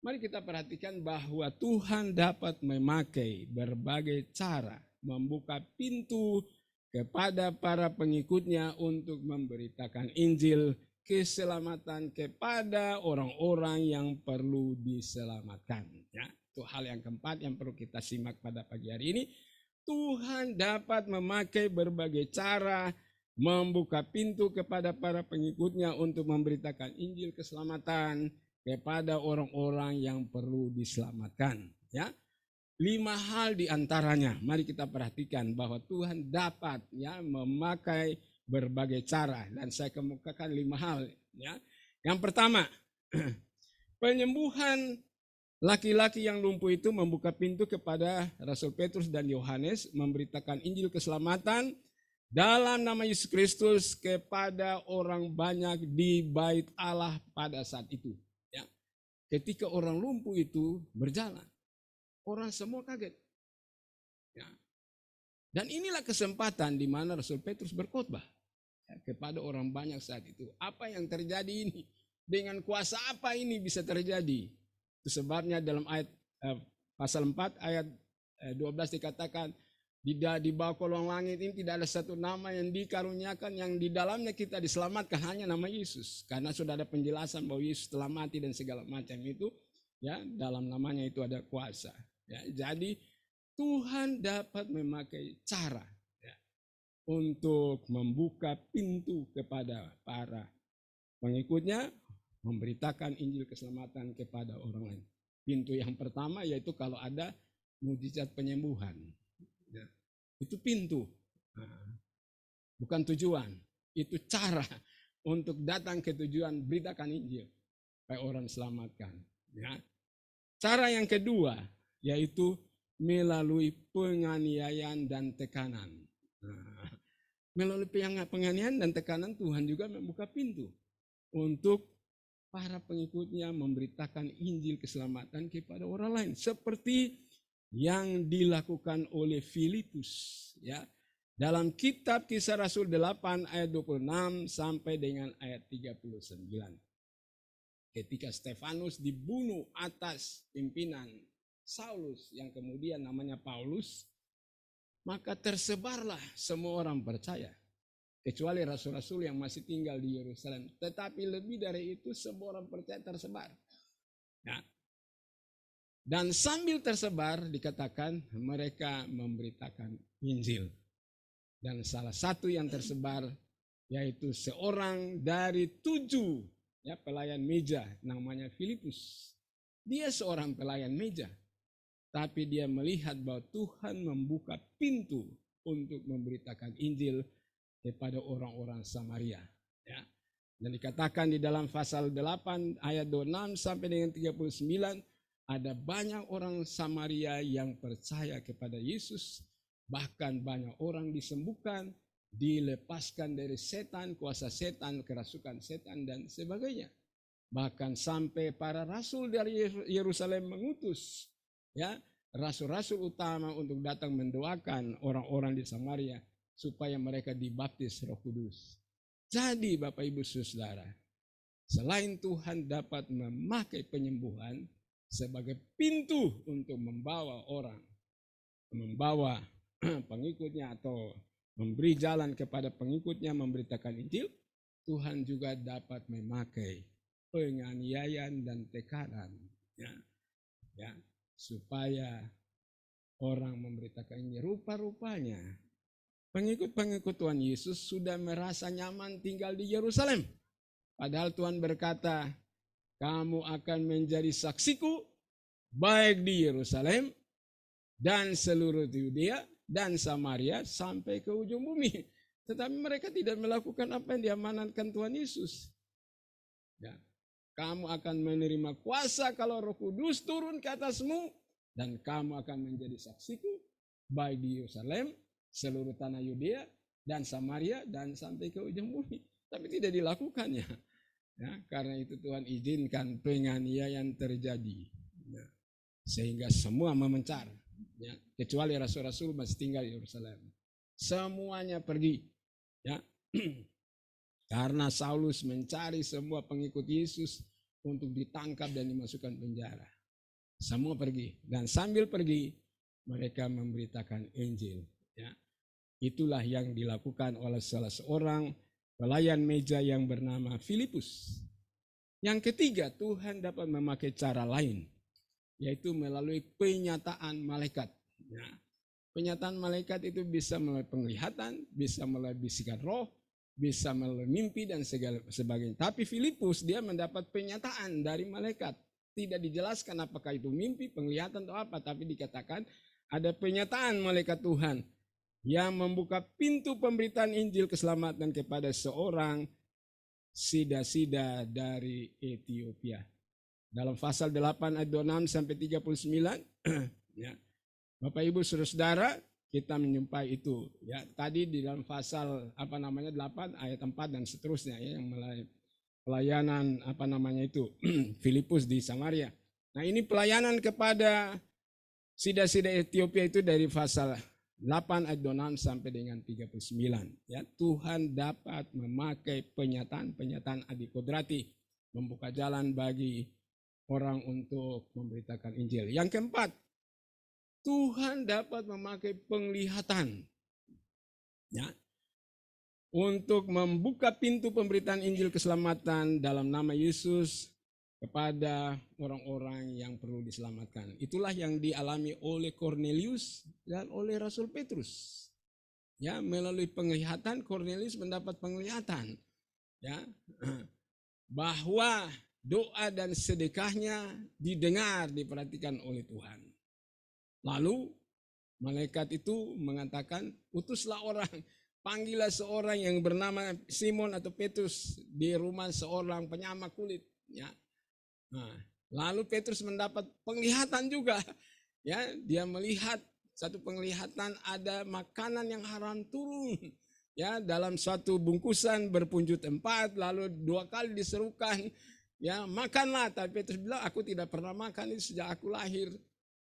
mari kita perhatikan bahwa Tuhan dapat memakai berbagai cara membuka pintu kepada para pengikutnya untuk memberitakan Injil keselamatan kepada orang-orang yang perlu diselamatkan. Ya. Itu hal yang keempat yang perlu kita simak pada pagi hari ini. Tuhan dapat memakai berbagai cara membuka pintu kepada para pengikutnya untuk memberitakan Injil keselamatan kepada orang-orang yang perlu diselamatkan. Ya, 5 hal diantaranya. Mari kita perhatikan bahwa Tuhan dapat ya memakai berbagai cara dan saya kemukakan 5 hal. Ya, yang pertama, penyembuhan laki-laki yang lumpuh itu membuka pintu kepada Rasul Petrus dan Yohanes memberitakan Injil keselamatan dalam nama Yesus Kristus kepada orang banyak di bait Allah pada saat itu. Ya. Ketika orang lumpuh itu berjalan, orang semua kaget. Ya. Dan inilah kesempatan di mana Rasul Petrus berkhotbah ya, kepada orang banyak saat itu. Apa yang terjadi ini? Dengan kuasa apa ini bisa terjadi? Itu sebabnya dalam ayat pasal 4 ayat 12 dikatakan Di bawah kolong langit ini tidak ada satu nama yang dikaruniakan yang di dalamnya kita diselamatkan, hanya nama Yesus. Karena sudah ada penjelasan bahwa Yesus telah mati dan segala macam itu, ya, dalam namanya itu ada kuasa. Ya, jadi Tuhan dapat memakai cara, ya, untuk membuka pintu kepada para pengikutnya, memberitakan Injil keselamatan kepada orang lain. Pintu yang pertama yaitu kalau ada mujizat penyembuhan. Ya, itu pintu, bukan tujuan. Itu cara untuk datang ke tujuan, beritakan Injil supaya orang diselamatkan. Ya. Cara yang kedua yaitu melalui penganiayaan dan tekanan. Melalui penganiayaan dan tekanan Tuhan juga membuka pintu untuk para pengikutnya memberitakan Injil keselamatan kepada orang lain. Seperti yang dilakukan oleh Filipus, ya, dalam kitab Kisah Rasul 8 ayat 26 sampai dengan ayat 39. Ketika Stefanus dibunuh atas pimpinan Saulus yang kemudian namanya Paulus, maka tersebarlah semua orang percaya, kecuali rasul-rasul yang masih tinggal di Yerusalem. Tetapi lebih dari itu semua orang percaya tersebar. Ya. Dan sambil tersebar dikatakan mereka memberitakan Injil. Dan salah satu yang tersebar yaitu seorang dari 7, ya, pelayan meja namanya Filipus. Dia seorang pelayan meja. Tapi dia melihat bahwa Tuhan membuka pintu untuk memberitakan Injil kepada orang-orang Samaria. Ya. Dan dikatakan di dalam pasal 8 ayat 26 sampai dengan 39, ada banyak orang Samaria yang percaya kepada Yesus, bahkan banyak orang disembuhkan, dilepaskan dari setan, kuasa setan, kerasukan setan dan sebagainya. Bahkan sampai para rasul dari Yerusalem mengutus, ya, rasul-rasul utama untuk datang mendoakan orang-orang di Samaria supaya mereka dibaptis Roh Kudus. Jadi Bapak Ibu Saudara, selain Tuhan dapat memakai penyembuhan sebagai pintu untuk membawa orang, membawa pengikutnya atau memberi jalan kepada pengikutnya memberitakan Injil, Tuhan juga dapat memakai penganiayaan dan tekanan, ya, supaya orang memberitakan Injil. Rupa-rupanya pengikut-pengikut Tuhan Yesus sudah merasa nyaman tinggal di Yerusalem. Padahal Tuhan berkata, kamu akan menjadi saksiku baik di Yerusalem dan seluruh Yudea dan Samaria sampai ke ujung bumi. Tetapi mereka tidak melakukan apa yang diamanatkan Tuhan Yesus. Ya. Kamu akan menerima kuasa kalau Roh Kudus turun ke atasmu, dan kamu akan menjadi saksiku baik di Yerusalem, seluruh tanah Yudea dan Samaria dan sampai ke ujung bumi. Tapi tidak dilakukannya. Ya, karena itu Tuhan izinkan penganiayaan terjadi, ya, sehingga semua memencar, ya, kecuali rasul-rasul masih tinggal di Yerusalem. Semuanya pergi, ya. Karena Saulus mencari semua pengikut Yesus untuk ditangkap dan dimasukkan penjara. Semua pergi, dan sambil pergi mereka memberitakan Injil, ya. Itulah yang dilakukan oleh salah seorang pelayan meja yang bernama Filipus. Yang ketiga, Tuhan dapat memakai cara lain, yaitu melalui penyataan malaikat. Ya. Penyataan malaikat itu bisa melalui penglihatan, bisa melalui bisikan roh, bisa melalui mimpi dan sebagainya. Tapi Filipus dia mendapat penyataan dari malaikat. Tidak dijelaskan apakah itu mimpi, penglihatan atau apa, tapi dikatakan ada penyataan malaikat Tuhan yang membuka pintu pemberitaan Injil keselamatan kepada seorang sida-sida dari Ethiopia. Dalam pasal 8 ayat 26 sampai 39, ya. Bapak Ibu Saudara, kita menjumpai itu, ya. Tadi di dalam pasal 8 ayat 4 dan seterusnya, ya, yang mulai pelayanan Filipus di Samaria. Nah, ini pelayanan kepada sida-sida Ethiopia itu dari pasal 8 ayat 26 sampai dengan 39. Ya, Tuhan dapat memakai penyataan adikodrati, membuka jalan bagi orang untuk memberitakan Injil. Yang keempat, Tuhan dapat memakai penglihatan, ya, untuk membuka pintu pemberitaan Injil keselamatan dalam nama Yesus kepada orang-orang yang perlu diselamatkan. Itulah yang dialami oleh Cornelius dan oleh Rasul Petrus. Ya, melalui penglihatan Cornelius mendapat penglihatan, ya, bahwa doa dan sedekahnya didengar, diperhatikan oleh Tuhan. Lalu malaikat itu mengatakan, utuslah orang, panggillah seorang yang bernama Simon atau Petrus di rumah seorang penyama kulit. Ya. Nah, lalu Petrus mendapat penglihatan juga. Ya, dia melihat satu penglihatan ada makanan yang haram turun. Ya, dalam suatu bungkusan berpunjut 4, lalu 2 kali diserukan, ya, makanlah. Tapi Petrus bilang, aku tidak pernah makan itu sejak aku lahir.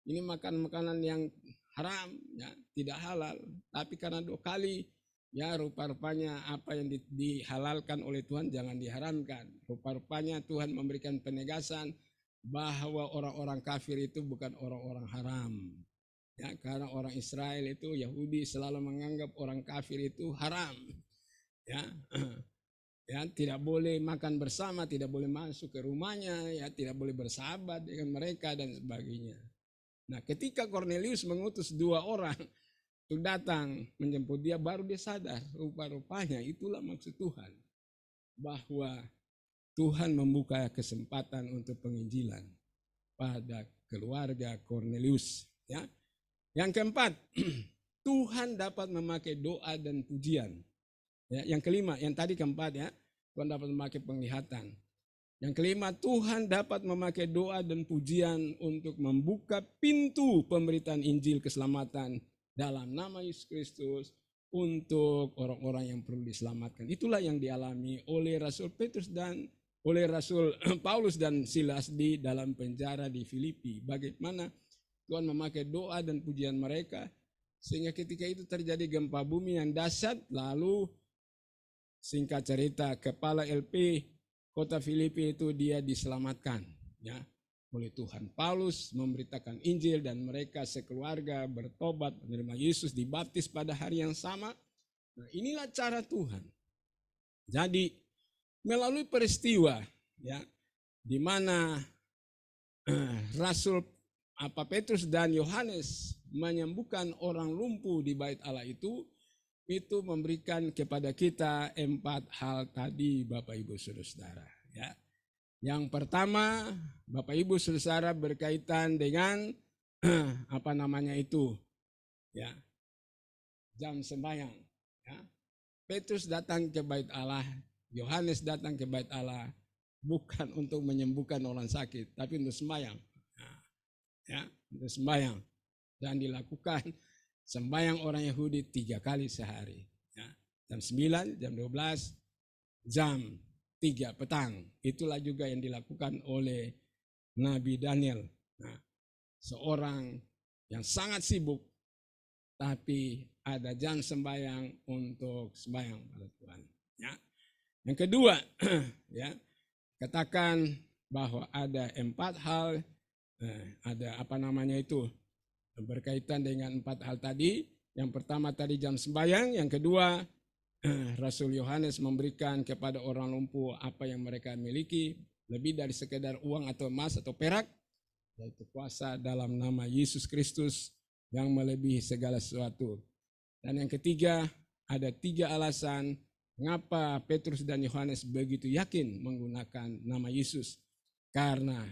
Ini makan makanan yang haram, ya, tidak halal. Tapi karena 2 kali, ya, rupa-rupanya apa yang dihalalkan oleh Tuhan jangan diharamkan. Rupa-rupanya Tuhan memberikan penegasan bahwa orang-orang kafir itu bukan orang-orang haram. Ya, karena orang Israel itu, Yahudi selalu menganggap orang kafir itu haram. Ya, ya, tidak boleh makan bersama, tidak boleh masuk ke rumahnya, ya, tidak boleh bersahabat dengan mereka dan sebagainya. Nah, ketika Cornelius mengutus 2 orang untuk datang menjemput dia, baru dia sadar rupa-rupanya itulah maksud Tuhan, bahwa Tuhan membuka kesempatan untuk penginjilan pada keluarga Cornelius. Ya. Yang keempat, Tuhan dapat memakai doa dan pujian. Ya, yang kelima, yang tadi keempat, ya, Tuhan dapat memakai penglihatan. Yang kelima, Tuhan dapat memakai doa dan pujian untuk membuka pintu pemberitaan Injil keselamatan dalam nama Yesus Kristus untuk orang-orang yang perlu diselamatkan. Itulah yang dialami oleh Rasul Petrus dan oleh Rasul Paulus dan Silas di dalam penjara di Filipi. Bagaimana Tuhan memakai doa dan pujian mereka sehingga ketika itu terjadi gempa bumi yang dahsyat, lalu singkat cerita kepala LP kota Filipi itu dia diselamatkan, ya, oleh Tuhan. Paulus memberitakan Injil dan mereka sekeluarga bertobat, menerima Yesus, dibaptis pada hari yang sama. Nah, inilah cara Tuhan. Jadi melalui peristiwa, ya, di mana Rasul Petrus dan Yohanes menyembuhkan orang lumpuh di bait Allah itu memberikan kepada kita 4 hal tadi, Bapak Ibu Saudara. Ya. Yang pertama, Bapak Ibu Saudara, berkaitan dengan ya, jam sembahyang. Ya. Petrus datang ke bait Allah, Yohanes datang ke bait Allah bukan untuk menyembuhkan orang sakit, tapi untuk sembahyang. Ya, untuk sembahyang, dan dilakukan sembahyang orang Yahudi 3 kali sehari, ya. Jam 9, jam 12, jam 3 petang. Itulah juga yang dilakukan oleh Nabi Daniel. Nah, seorang yang sangat sibuk, tapi ada jam sembahyang untuk sembahyang pada Tuhan. Ya. Yang kedua, ya, katakan bahwa ada 4 hal, ada berkaitan dengan 4 hal tadi. Yang pertama tadi jam sembahyang, yang kedua Rasul Yohanes memberikan kepada orang lumpuh apa yang mereka miliki, lebih dari sekedar uang atau emas atau perak, yaitu kuasa dalam nama Yesus Kristus yang melebihi segala sesuatu. Dan yang ketiga, ada 3 alasan mengapa Petrus dan Yohanes begitu yakin menggunakan nama Yesus. Karena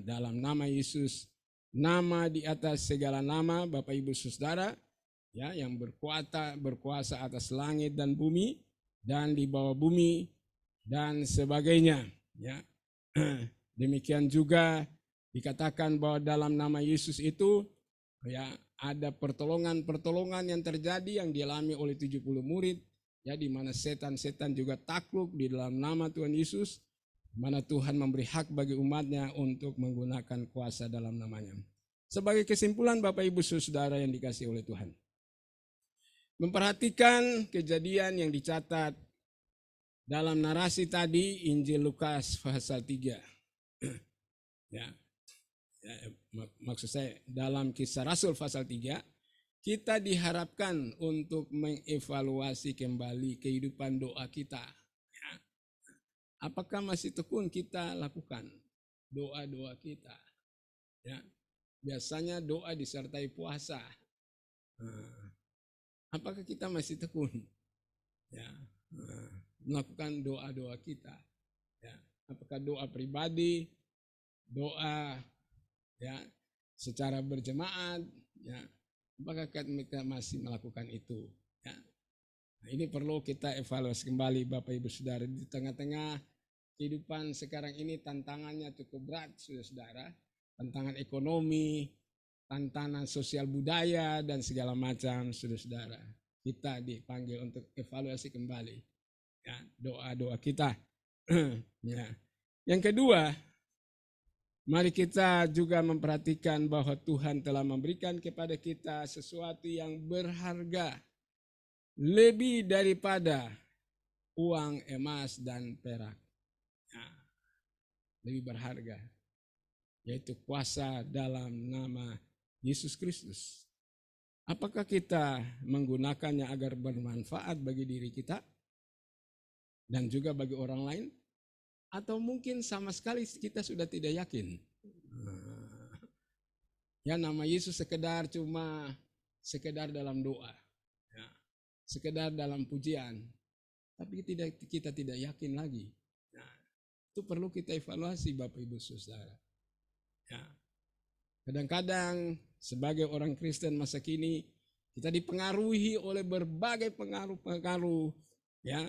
dalam nama Yesus, nama di atas segala nama, Bapak Ibu Saudara, ya, yang berkuasa atas langit dan bumi dan di bawah bumi dan sebagainya, ya. Demikian juga dikatakan bahwa dalam nama Yesus itu, ya, ada pertolongan yang terjadi yang dialami oleh 70 murid, ya, di mana setan-setan juga takluk di dalam nama Tuhan Yesus, mana Tuhan memberi hak bagi umatnya untuk menggunakan kuasa dalam namanya. Sebagai kesimpulan, Bapak Ibu Saudara yang dikasihi oleh Tuhan, memperhatikan kejadian yang dicatat dalam narasi tadi Injil Lukas pasal 3. Ya. Ya, maksud saya dalam Kisah Rasul pasal 3, kita diharapkan untuk mengevaluasi kembali kehidupan doa kita. Ya. Apakah masih tekun kita lakukan doa-doa kita? Ya. Biasanya doa disertai puasa. Apakah kita masih tekun? Ya. Melakukan doa-doa kita. Ya. Apakah doa pribadi, doa ya secara berjemaat, ya apakah kita masih melakukan itu? Ya. Nah, ini perlu kita evaluasi kembali Bapak Ibu Saudara. Di tengah-tengah kehidupan sekarang ini tantangannya cukup berat, saudara-saudara. Tantangan ekonomi, tantangan sosial budaya dan segala macam, saudara-saudara. Kita dipanggil untuk evaluasi kembali ya doa-doa kita. Ya. Yang kedua, mari kita juga memperhatikan bahwa Tuhan telah memberikan kepada kita sesuatu yang berharga lebih daripada uang, emas, dan perak. Nah, lebih berharga, yaitu kuasa dalam nama Yesus Kristus. Apakah kita menggunakannya agar bermanfaat bagi diri kita dan juga bagi orang lain? Atau mungkin sama sekali kita sudah tidak yakin. Ya nama Yesus sekedar dalam doa. Ya, sekedar dalam pujian. Tapi kita tidak yakin lagi. Nah, itu perlu kita evaluasi Bapak Ibu Saudara. Ya. Kadang-kadang sebagai orang Kristen masa kini kita dipengaruhi oleh berbagai pengaruh-pengaruh ya,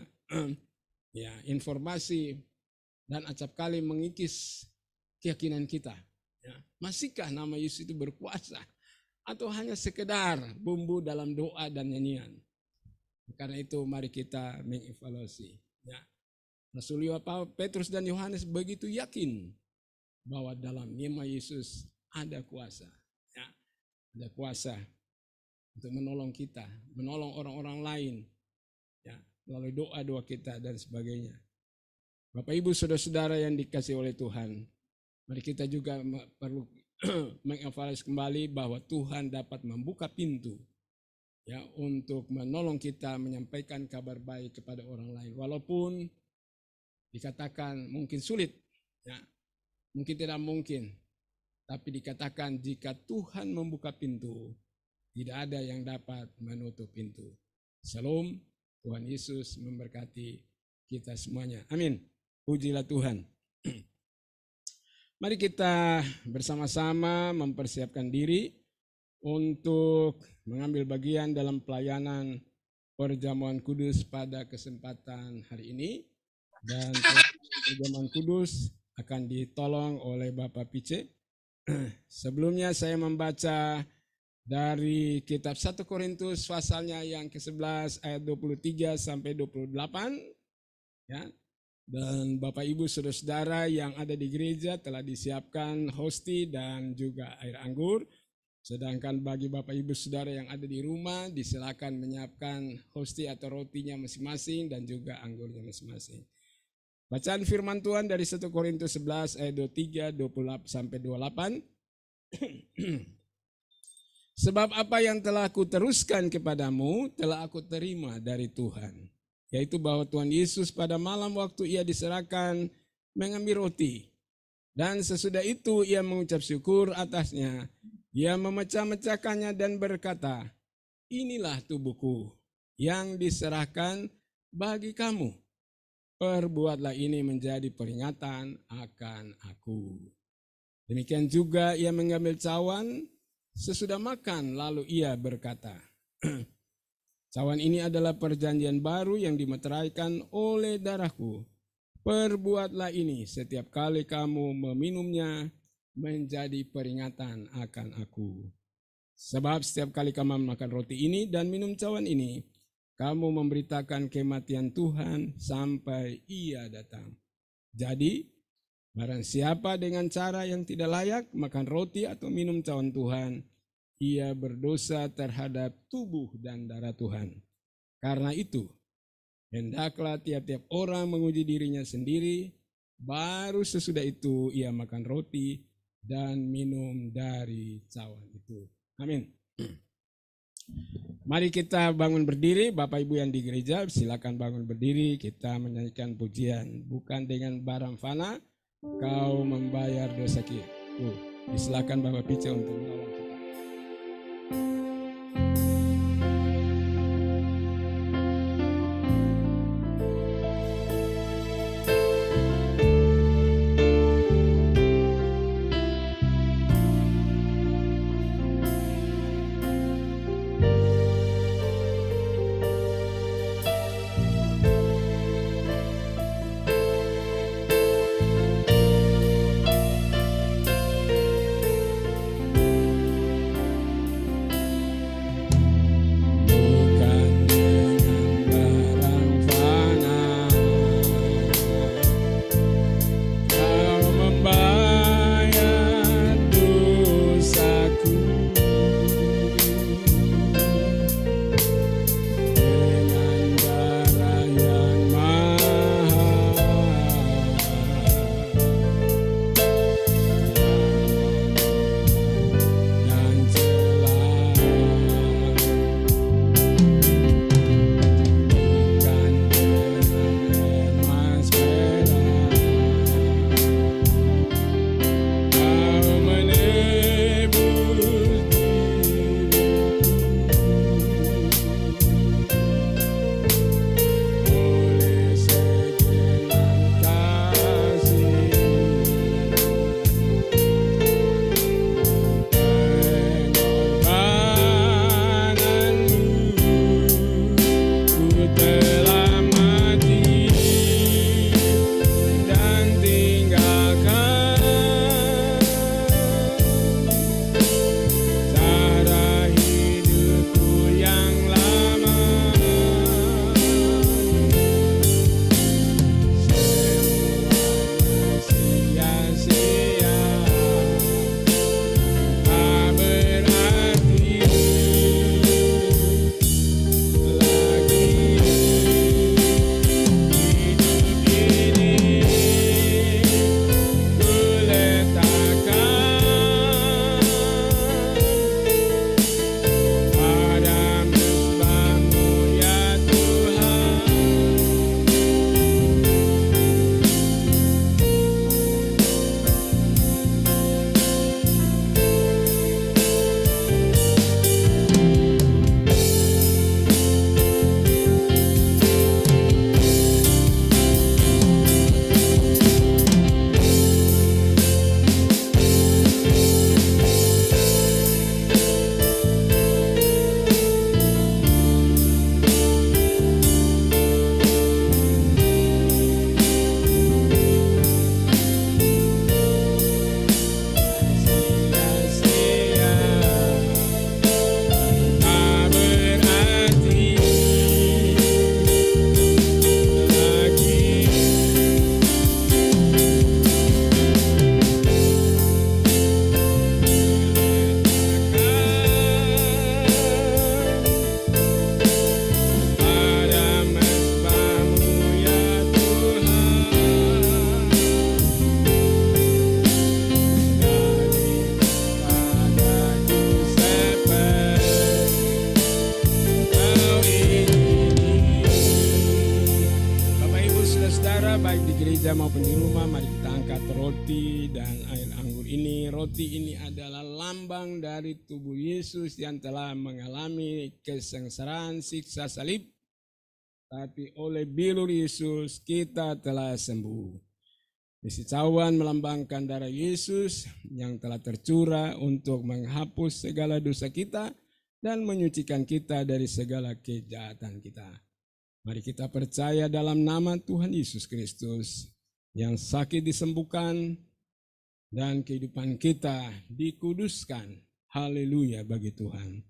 ya informasi dan acap kali mengikis keyakinan kita. Ya, masihkah nama Yesus itu berkuasa atau hanya sekedar bumbu dalam doa dan nyanyian? Karena itu mari kita mengevaluasi. Ya. Rasul Petrus dan Yohanes begitu yakin bahwa dalam nama Yesus ada kuasa. Ya, ada kuasa untuk menolong kita, menolong orang-orang lain. Ya, melalui doa-doa kita dan sebagainya. Bapak Ibu saudara-saudara yang dikasihi oleh Tuhan, mari kita juga perlu mengevaluasi kembali bahwa Tuhan dapat membuka pintu ya untuk menolong kita menyampaikan kabar baik kepada orang lain. Walaupun dikatakan mungkin sulit, ya, mungkin tidak mungkin, tapi dikatakan jika Tuhan membuka pintu, tidak ada yang dapat menutup pintu. Shalom, Tuhan Yesus memberkati kita semuanya. Amin. Pujilah Tuhan. Mari kita bersama-sama mempersiapkan diri untuk mengambil bagian dalam pelayanan perjamuan kudus pada kesempatan hari ini. Dan perjamuan kudus akan ditolong oleh Bapak Pice. Sebelumnya saya membaca dari kitab 1 Korintus pasalnya yang ke-11 ayat 23 sampai 28. Ya. Dan Bapak Ibu saudara-saudara yang ada di gereja telah disiapkan hosti dan juga air anggur. Sedangkan bagi Bapak Ibu saudara yang ada di rumah disilakan menyiapkan hosti atau rotinya masing-masing dan juga anggurnya masing-masing. Bacaan firman Tuhan dari 1 Korintus 11 ayat 23 28 sampai 28. Sebab apa yang telah aku teruskan kepadamu telah aku terima dari Tuhan. Yaitu bahwa Tuhan Yesus pada malam waktu ia diserahkan mengambil roti. Dan sesudah itu ia mengucap syukur atasnya. Ia memecah-mecahkannya dan berkata, inilah tubuhku yang diserahkan bagi kamu. Perbuatlah ini menjadi peringatan akan aku. Demikian juga ia mengambil cawan sesudah makan lalu ia berkata, cawan ini adalah perjanjian baru yang dimeteraikan oleh darahku. Perbuatlah ini setiap kali kamu meminumnya menjadi peringatan akan aku. Sebab setiap kali kamu makan roti ini dan minum cawan ini, kamu memberitakan kematian Tuhan sampai ia datang. Jadi, barang siapa dengan cara yang tidak layak makan roti atau minum cawan Tuhan, ia berdosa terhadap tubuh dan darah Tuhan. Karena itu, hendaklah tiap-tiap orang menguji dirinya sendiri, baru sesudah itu ia makan roti dan minum dari cawan itu. Amin. Mari kita bangun berdiri, Bapak Ibu yang di gereja, silakan bangun berdiri. Kita menyanyikan pujian, bukan dengan barang fana, kau membayar dosa kita. Silakan Bapak Pice untuk menolong kita. Maupun di rumah, mari kita angkat roti dan air anggur ini. Roti ini adalah lambang dari tubuh Yesus yang telah mengalami kesengsaraan siksa salib, tapi oleh bilur Yesus kita telah sembuh. Isi cawan melambangkan darah Yesus yang telah tercurah untuk menghapus segala dosa kita dan menyucikan kita dari segala kejahatan kita. Mari kita percaya dalam nama Tuhan Yesus Kristus, yang sakit disembuhkan dan kehidupan kita dikuduskan. Haleluya bagi Tuhan.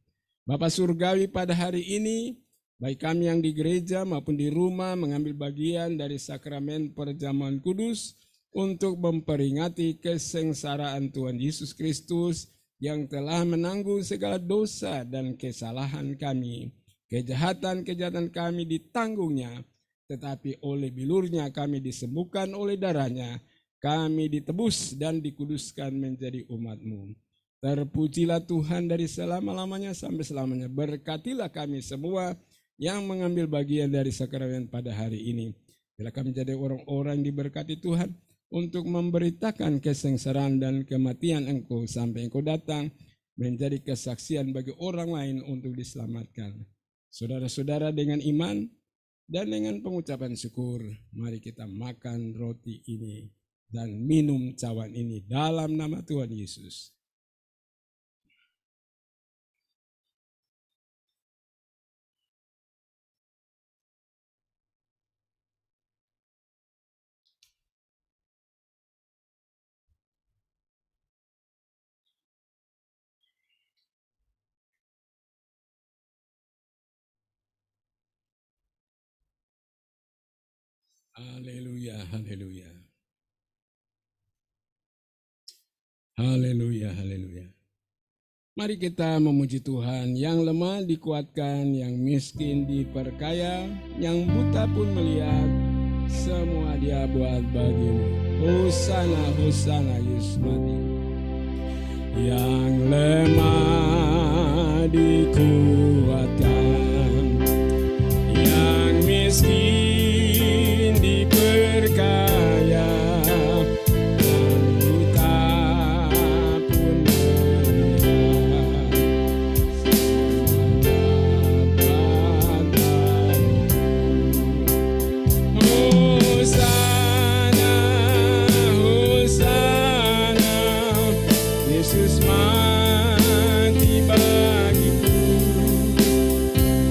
Bapa Surgawi, pada hari ini, baik kami yang di gereja maupun di rumah mengambil bagian dari sakramen perjamuan kudus untuk memperingati kesengsaraan Tuhan Yesus Kristus yang telah menanggung segala dosa dan kesalahan kami. Kejahatan-kejahatan kami ditanggungnya, tetapi oleh bilurnya kami disembuhkan oleh darahnya, kami ditebus dan dikuduskan menjadi umat-Mu. Terpujilah Tuhan dari selama-lamanya sampai selamanya. Berkatilah kami semua yang mengambil bagian dari sakramen pada hari ini. Bila kami menjadi orang-orang diberkati Tuhan untuk memberitakan kesengsaraan dan kematian Engkau sampai Engkau datang, menjadi kesaksian bagi orang lain untuk diselamatkan. Saudara-saudara, dengan iman dan dengan pengucapan syukur, mari kita makan roti ini dan minum cawan ini dalam nama Tuhan Yesus. Haleluya, haleluya. Haleluya, haleluya. Mari kita memuji Tuhan. Yang lemah dikuatkan, yang miskin diperkaya, yang buta pun melihat, semua Dia buat bagimu. Hosana, hosana Yesus mati. Yang lemah dikuatkan, yang miskin diperkaya, yang buta pun melihat, semua dapat bagimu. Hosana, hosana, Yesus mati bagiku.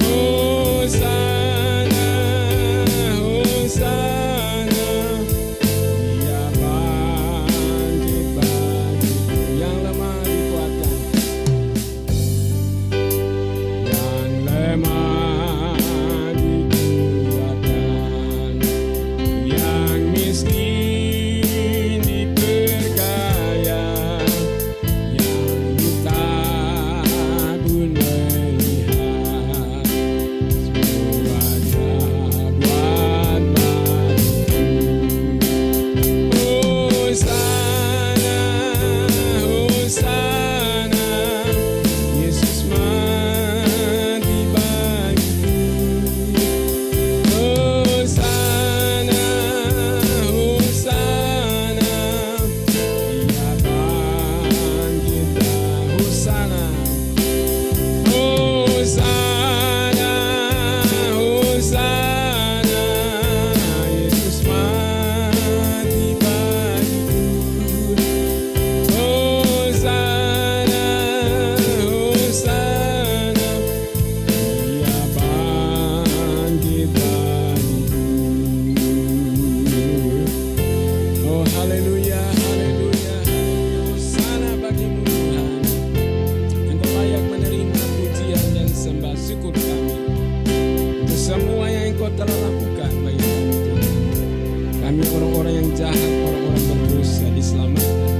Hosana, hosana, Dia bangkit bagiku. Yang lemah dikuatkan, yang lemah dikuatkan, yang miskin diperkaya, yang buta pun melihat, semua Dia buat bagiku. Hosana, hosana, Yesus mati bagiku. Hosana, hosana, Dia bangkit. Hosana, hosana, hosana, Yesus mati bagiku. Hosana, hosana, Dia bangkit bagiku. Oh haleluya, haleluya, hosana bagimu Tuhan. Engkau layak menerima pujian dan sembah syukur kami untuk semua yang Engkau telah lakukan bagi kami Tuhan. Kami orang-orang yang jahat, orang-orang berdosa diselamatkan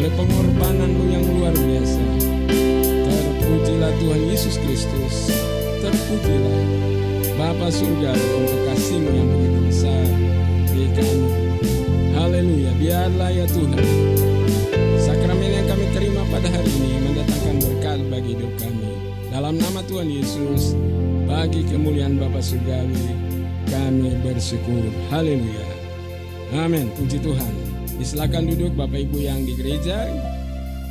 oleh pengorbanan-Mu yang luar biasa. Terpujilah Tuhan Yesus Kristus. Terpujilah Bapa surga untuk kasih-Mu yang begitu besar bagi kami. Haleluya, biarlah ya Tuhan sakramen yang kami terima pada hari ini mendatangkan berkat bagi hidup kami. Dalam nama Tuhan Yesus, bagi kemuliaan Bapa surgawi, kami bersyukur. Haleluya. Amin. Puji Tuhan. Silakan duduk Bapak Ibu yang di gereja,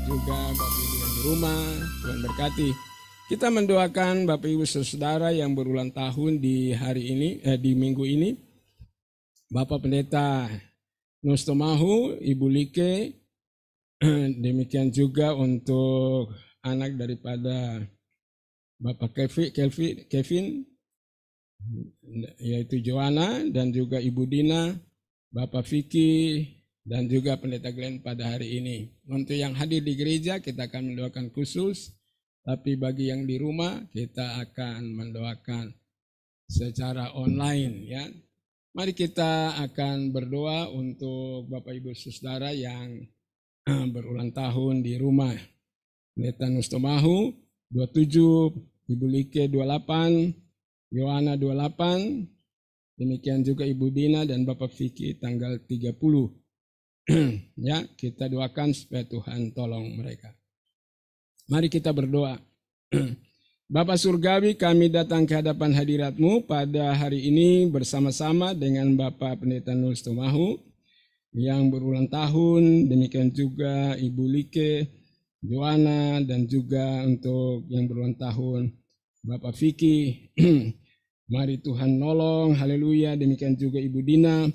juga Bapak Ibu yang di rumah. Tuhan berkati. Kita mendoakan Bapak Ibu Saudara yang berulang tahun di hari ini, di minggu ini. Bapak Pendeta Nustomahu, Ibu Like, demikian juga untuk anak daripada Bapak Kevin, yaitu Joanna, dan juga Ibu Dina, Bapak Vicky, dan juga Pendeta Glenn pada hari ini. Untuk yang hadir di gereja kita akan mendoakan khusus, tapi bagi yang di rumah kita akan mendoakan secara online ya. Mari kita akan berdoa untuk Bapak Ibu Saudara yang berulang tahun di rumah. Pendeta Nustomahu 27, Ibu Like 28, Yohana 28, demikian juga Ibu Dina dan Bapak Vicky tanggal 30. Ya, kita doakan supaya Tuhan tolong mereka. Mari kita berdoa. Bapa Surgawi, kami datang ke hadapan hadirat-Mu pada hari ini bersama-sama dengan Bapak Pendeta Nus Tumahu yang berulang tahun, demikian juga Ibu Like, Joanna, dan juga untuk yang berulang tahun Bapak Vicky. Mari Tuhan nolong, haleluya, demikian juga Ibu Dina.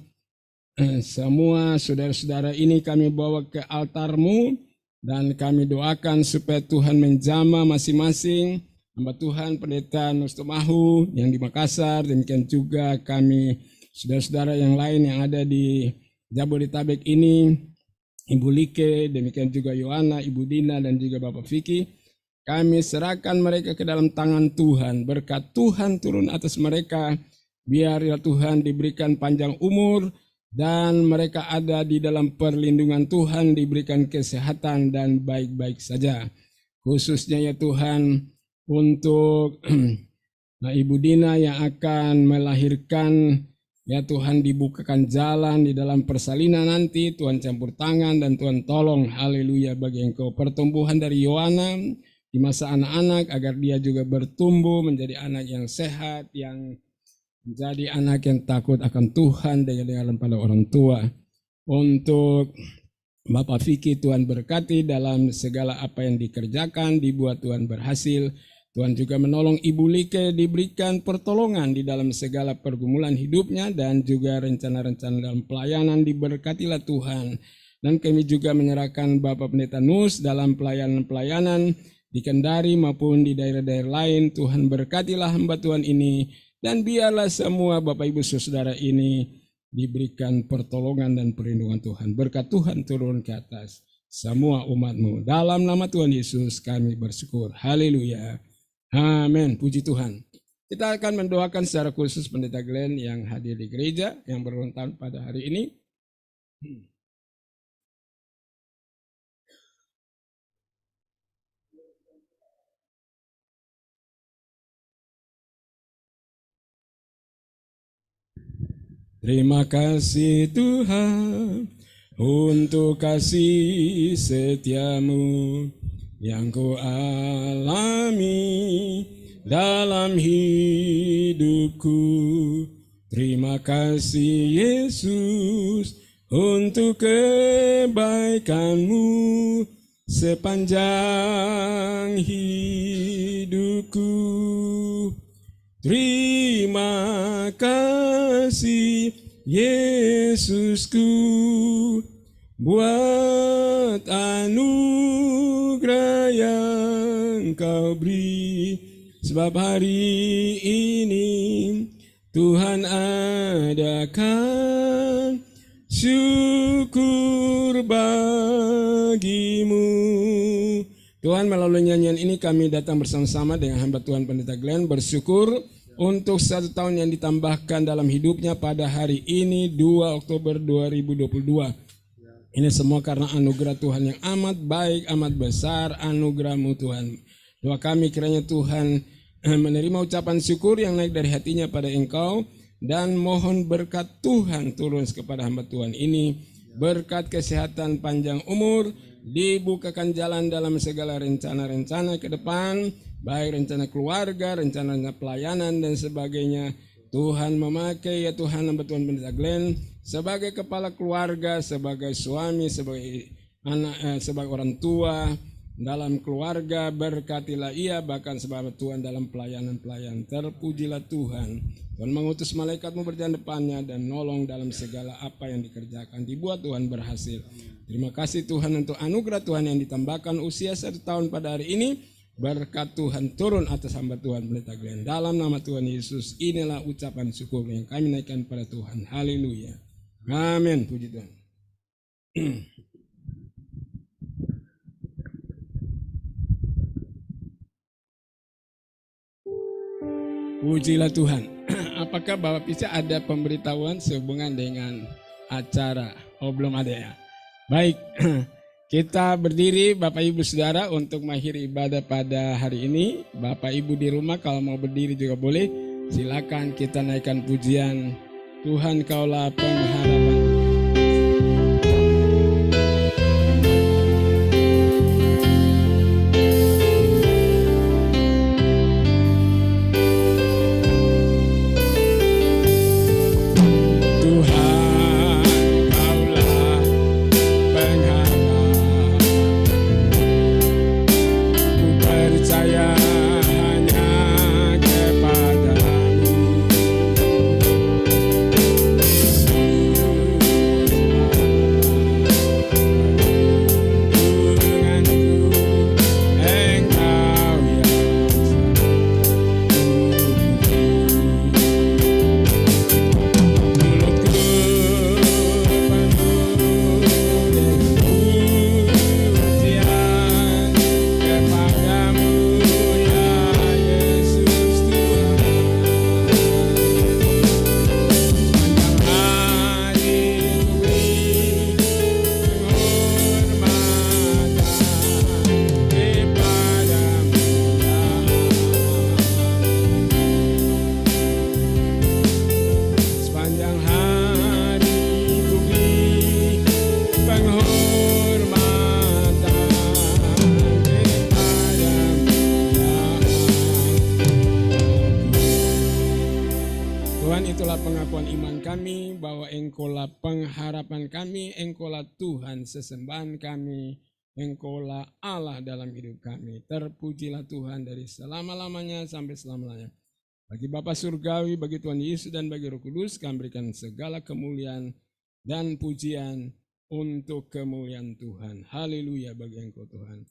Semua saudara-saudara ini kami bawa ke altar-Mu dan kami doakan supaya Tuhan menjamah masing-masing hamba Tuhan Pendeta Nus Tumahu yang di Makassar, demikian juga kami saudara-saudara yang lain yang ada di Jabodetabek ini, Ibu Like, demikian juga Yohana, Ibu Dina, dan juga Bapak Vicky. Kami serahkan mereka ke dalam tangan Tuhan. Berkat Tuhan turun atas mereka. Biar ya Tuhan diberikan panjang umur dan mereka ada di dalam perlindungan Tuhan, diberikan kesehatan dan baik-baik saja. Khususnya ya Tuhan untuk Ibu Dina yang akan melahirkan, ya Tuhan dibukakan jalan di dalam persalinan nanti, Tuhan campur tangan dan Tuhan tolong, haleluya, bagi Engkau. Pertumbuhan dari Yohana di masa anak-anak agar dia juga bertumbuh menjadi anak yang sehat, yang menjadi anak yang takut akan Tuhan dan dengaran pada orang tua. Untuk Bapak Vicky, Tuhan berkati dalam segala apa yang dikerjakan, dibuat Tuhan berhasil. Tuhan juga menolong Ibu Like diberikan pertolongan di dalam segala pergumulan hidupnya dan juga rencana-rencana dalam pelayanan diberkatilah Tuhan. Dan kami juga menyerahkan Bapak Pendeta Nus dalam pelayanan-pelayanan di Kendari maupun di daerah-daerah lain. Tuhan berkatilah hamba Tuhan ini dan biarlah semua Bapak Ibu Saudara ini diberikan pertolongan dan perlindungan Tuhan. Berkat Tuhan turun ke atas semua umat-Mu. Dalam nama Tuhan Yesus kami bersyukur. Haleluya. Amin. Puji Tuhan. Kita akan mendoakan secara khusus Pendeta Glenn yang hadir di gereja yang berulang tahun pada hari ini. Terima kasih Tuhan untuk kasih setia-Mu yang ku alami dalam hidupku. Terima kasih Yesus untuk kebaikan-Mu sepanjang hidupku. Terima kasih Yesusku buat anugerah yang Kau beri, sebab hari ini Tuhan adakan syukur bagimu. Tuhan, melalui nyanyian ini kami datang bersama-sama dengan hamba Tuhan Pendeta Glenn bersyukur untuk 1 tahun yang ditambahkan dalam hidupnya pada hari ini 2 Oktober 2022. Ini semua karena anugerah Tuhan yang amat baik, amat besar, anugerah-Mu Tuhan. Doa kami kiranya Tuhan menerima ucapan syukur yang naik dari hatinya pada Engkau, dan mohon berkat Tuhan turun kepada hamba Tuhan ini, berkat kesehatan, panjang umur, dibukakan jalan dalam segala rencana-rencana ke depan, baik rencana keluarga, rencana pelayanan dan sebagainya. Tuhan memakai ya Tuhan hamba Tuhan Pendeta Glenn sebagai kepala keluarga, sebagai suami, sebagai anak, sebagai orang tua dalam keluarga. Berkatilah ia bahkan sebagai Tuhan dalam pelayanan-pelayanan. Terpujilah Tuhan. Tuhan mengutus malaikat-Mu berjalan depannya dan nolong dalam segala apa yang dikerjakan. Dibuat Tuhan berhasil. Terima kasih Tuhan untuk anugerah Tuhan yang ditambahkan usia 1 tahun pada hari ini. Berkat Tuhan turun atas hamba Tuhan Pendeta Glenn. Dalam nama Tuhan Yesus, inilah ucapan syukur yang kami naikkan pada Tuhan. Haleluya. Amin. Puji Tuhan. Pujilah Tuhan. Apakah Bapak bisa ada pemberitahuan sehubungan dengan acara? Oh, belum ada ya. Baik. Kita berdiri Bapak Ibu Saudara untuk mengakhiri ibadah pada hari ini. Bapak Ibu di rumah kalau mau berdiri juga boleh. Silakan kita naikkan pujian. Tuhan Kaulah pengharapan. itulah pengakuan iman kami bahwa Engkaulah pengharapan kami, Engkaulah Tuhan sesembahan kami, Engkaulah Allah dalam hidup kami. Terpujilah Tuhan dari selama-lamanya sampai selama-lamanya. Bagi Bapa Surgawi, bagi Tuhan Yesus dan bagi Roh Kudus, kami berikan segala kemuliaan dan pujian untuk kemuliaan Tuhan. Haleluya bagi Engkau Tuhan.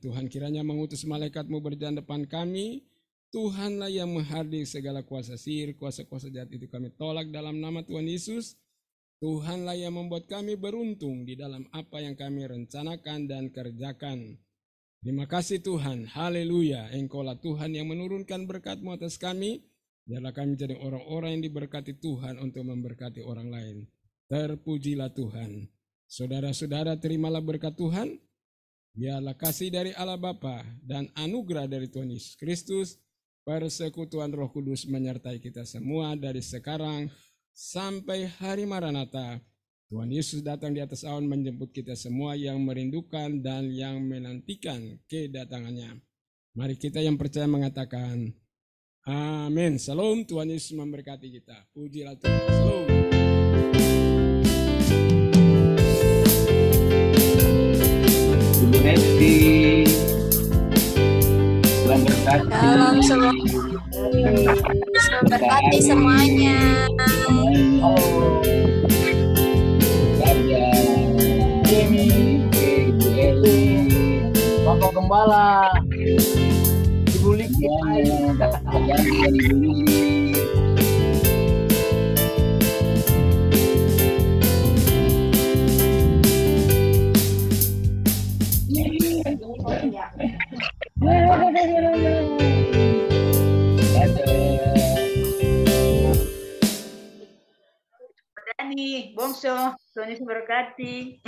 Tuhan kiranya mengutus malaikat-Mu berjalan depan kami. Tuhanlah yang menghadir segala kuasa sihir, kuasa-kuasa jahat itu kami tolak dalam nama Tuhan Yesus. Tuhanlah yang membuat kami beruntung di dalam apa yang kami rencanakan dan kerjakan. Terima kasih Tuhan, haleluya. Engkaulah Tuhan yang menurunkan berkat-Mu atas kami. Biarlah kami jadi orang-orang yang diberkati Tuhan untuk memberkati orang lain. Terpujilah Tuhan. Saudara-saudara, terimalah berkat Tuhan. Biarlah kasih dari Allah Bapa dan anugerah dari Tuhan Yesus Kristus, persekutuan Roh Kudus menyertai kita semua dari sekarang sampai hari Maranatha. Tuhan Yesus datang di atas awan menjemput kita semua yang merindukan dan yang menantikan kedatangannya. Mari kita yang percaya mengatakan amin. Salam, Tuhan Yesus memberkati kita. Pujilah Tuhan. Salam. Ibu Hesti, Tuhan berkati. Salam semua. Berkati semuanya. Bapak Gembala, Ibu Liki, Dani, Bongso, Tuhan Yesus berkati.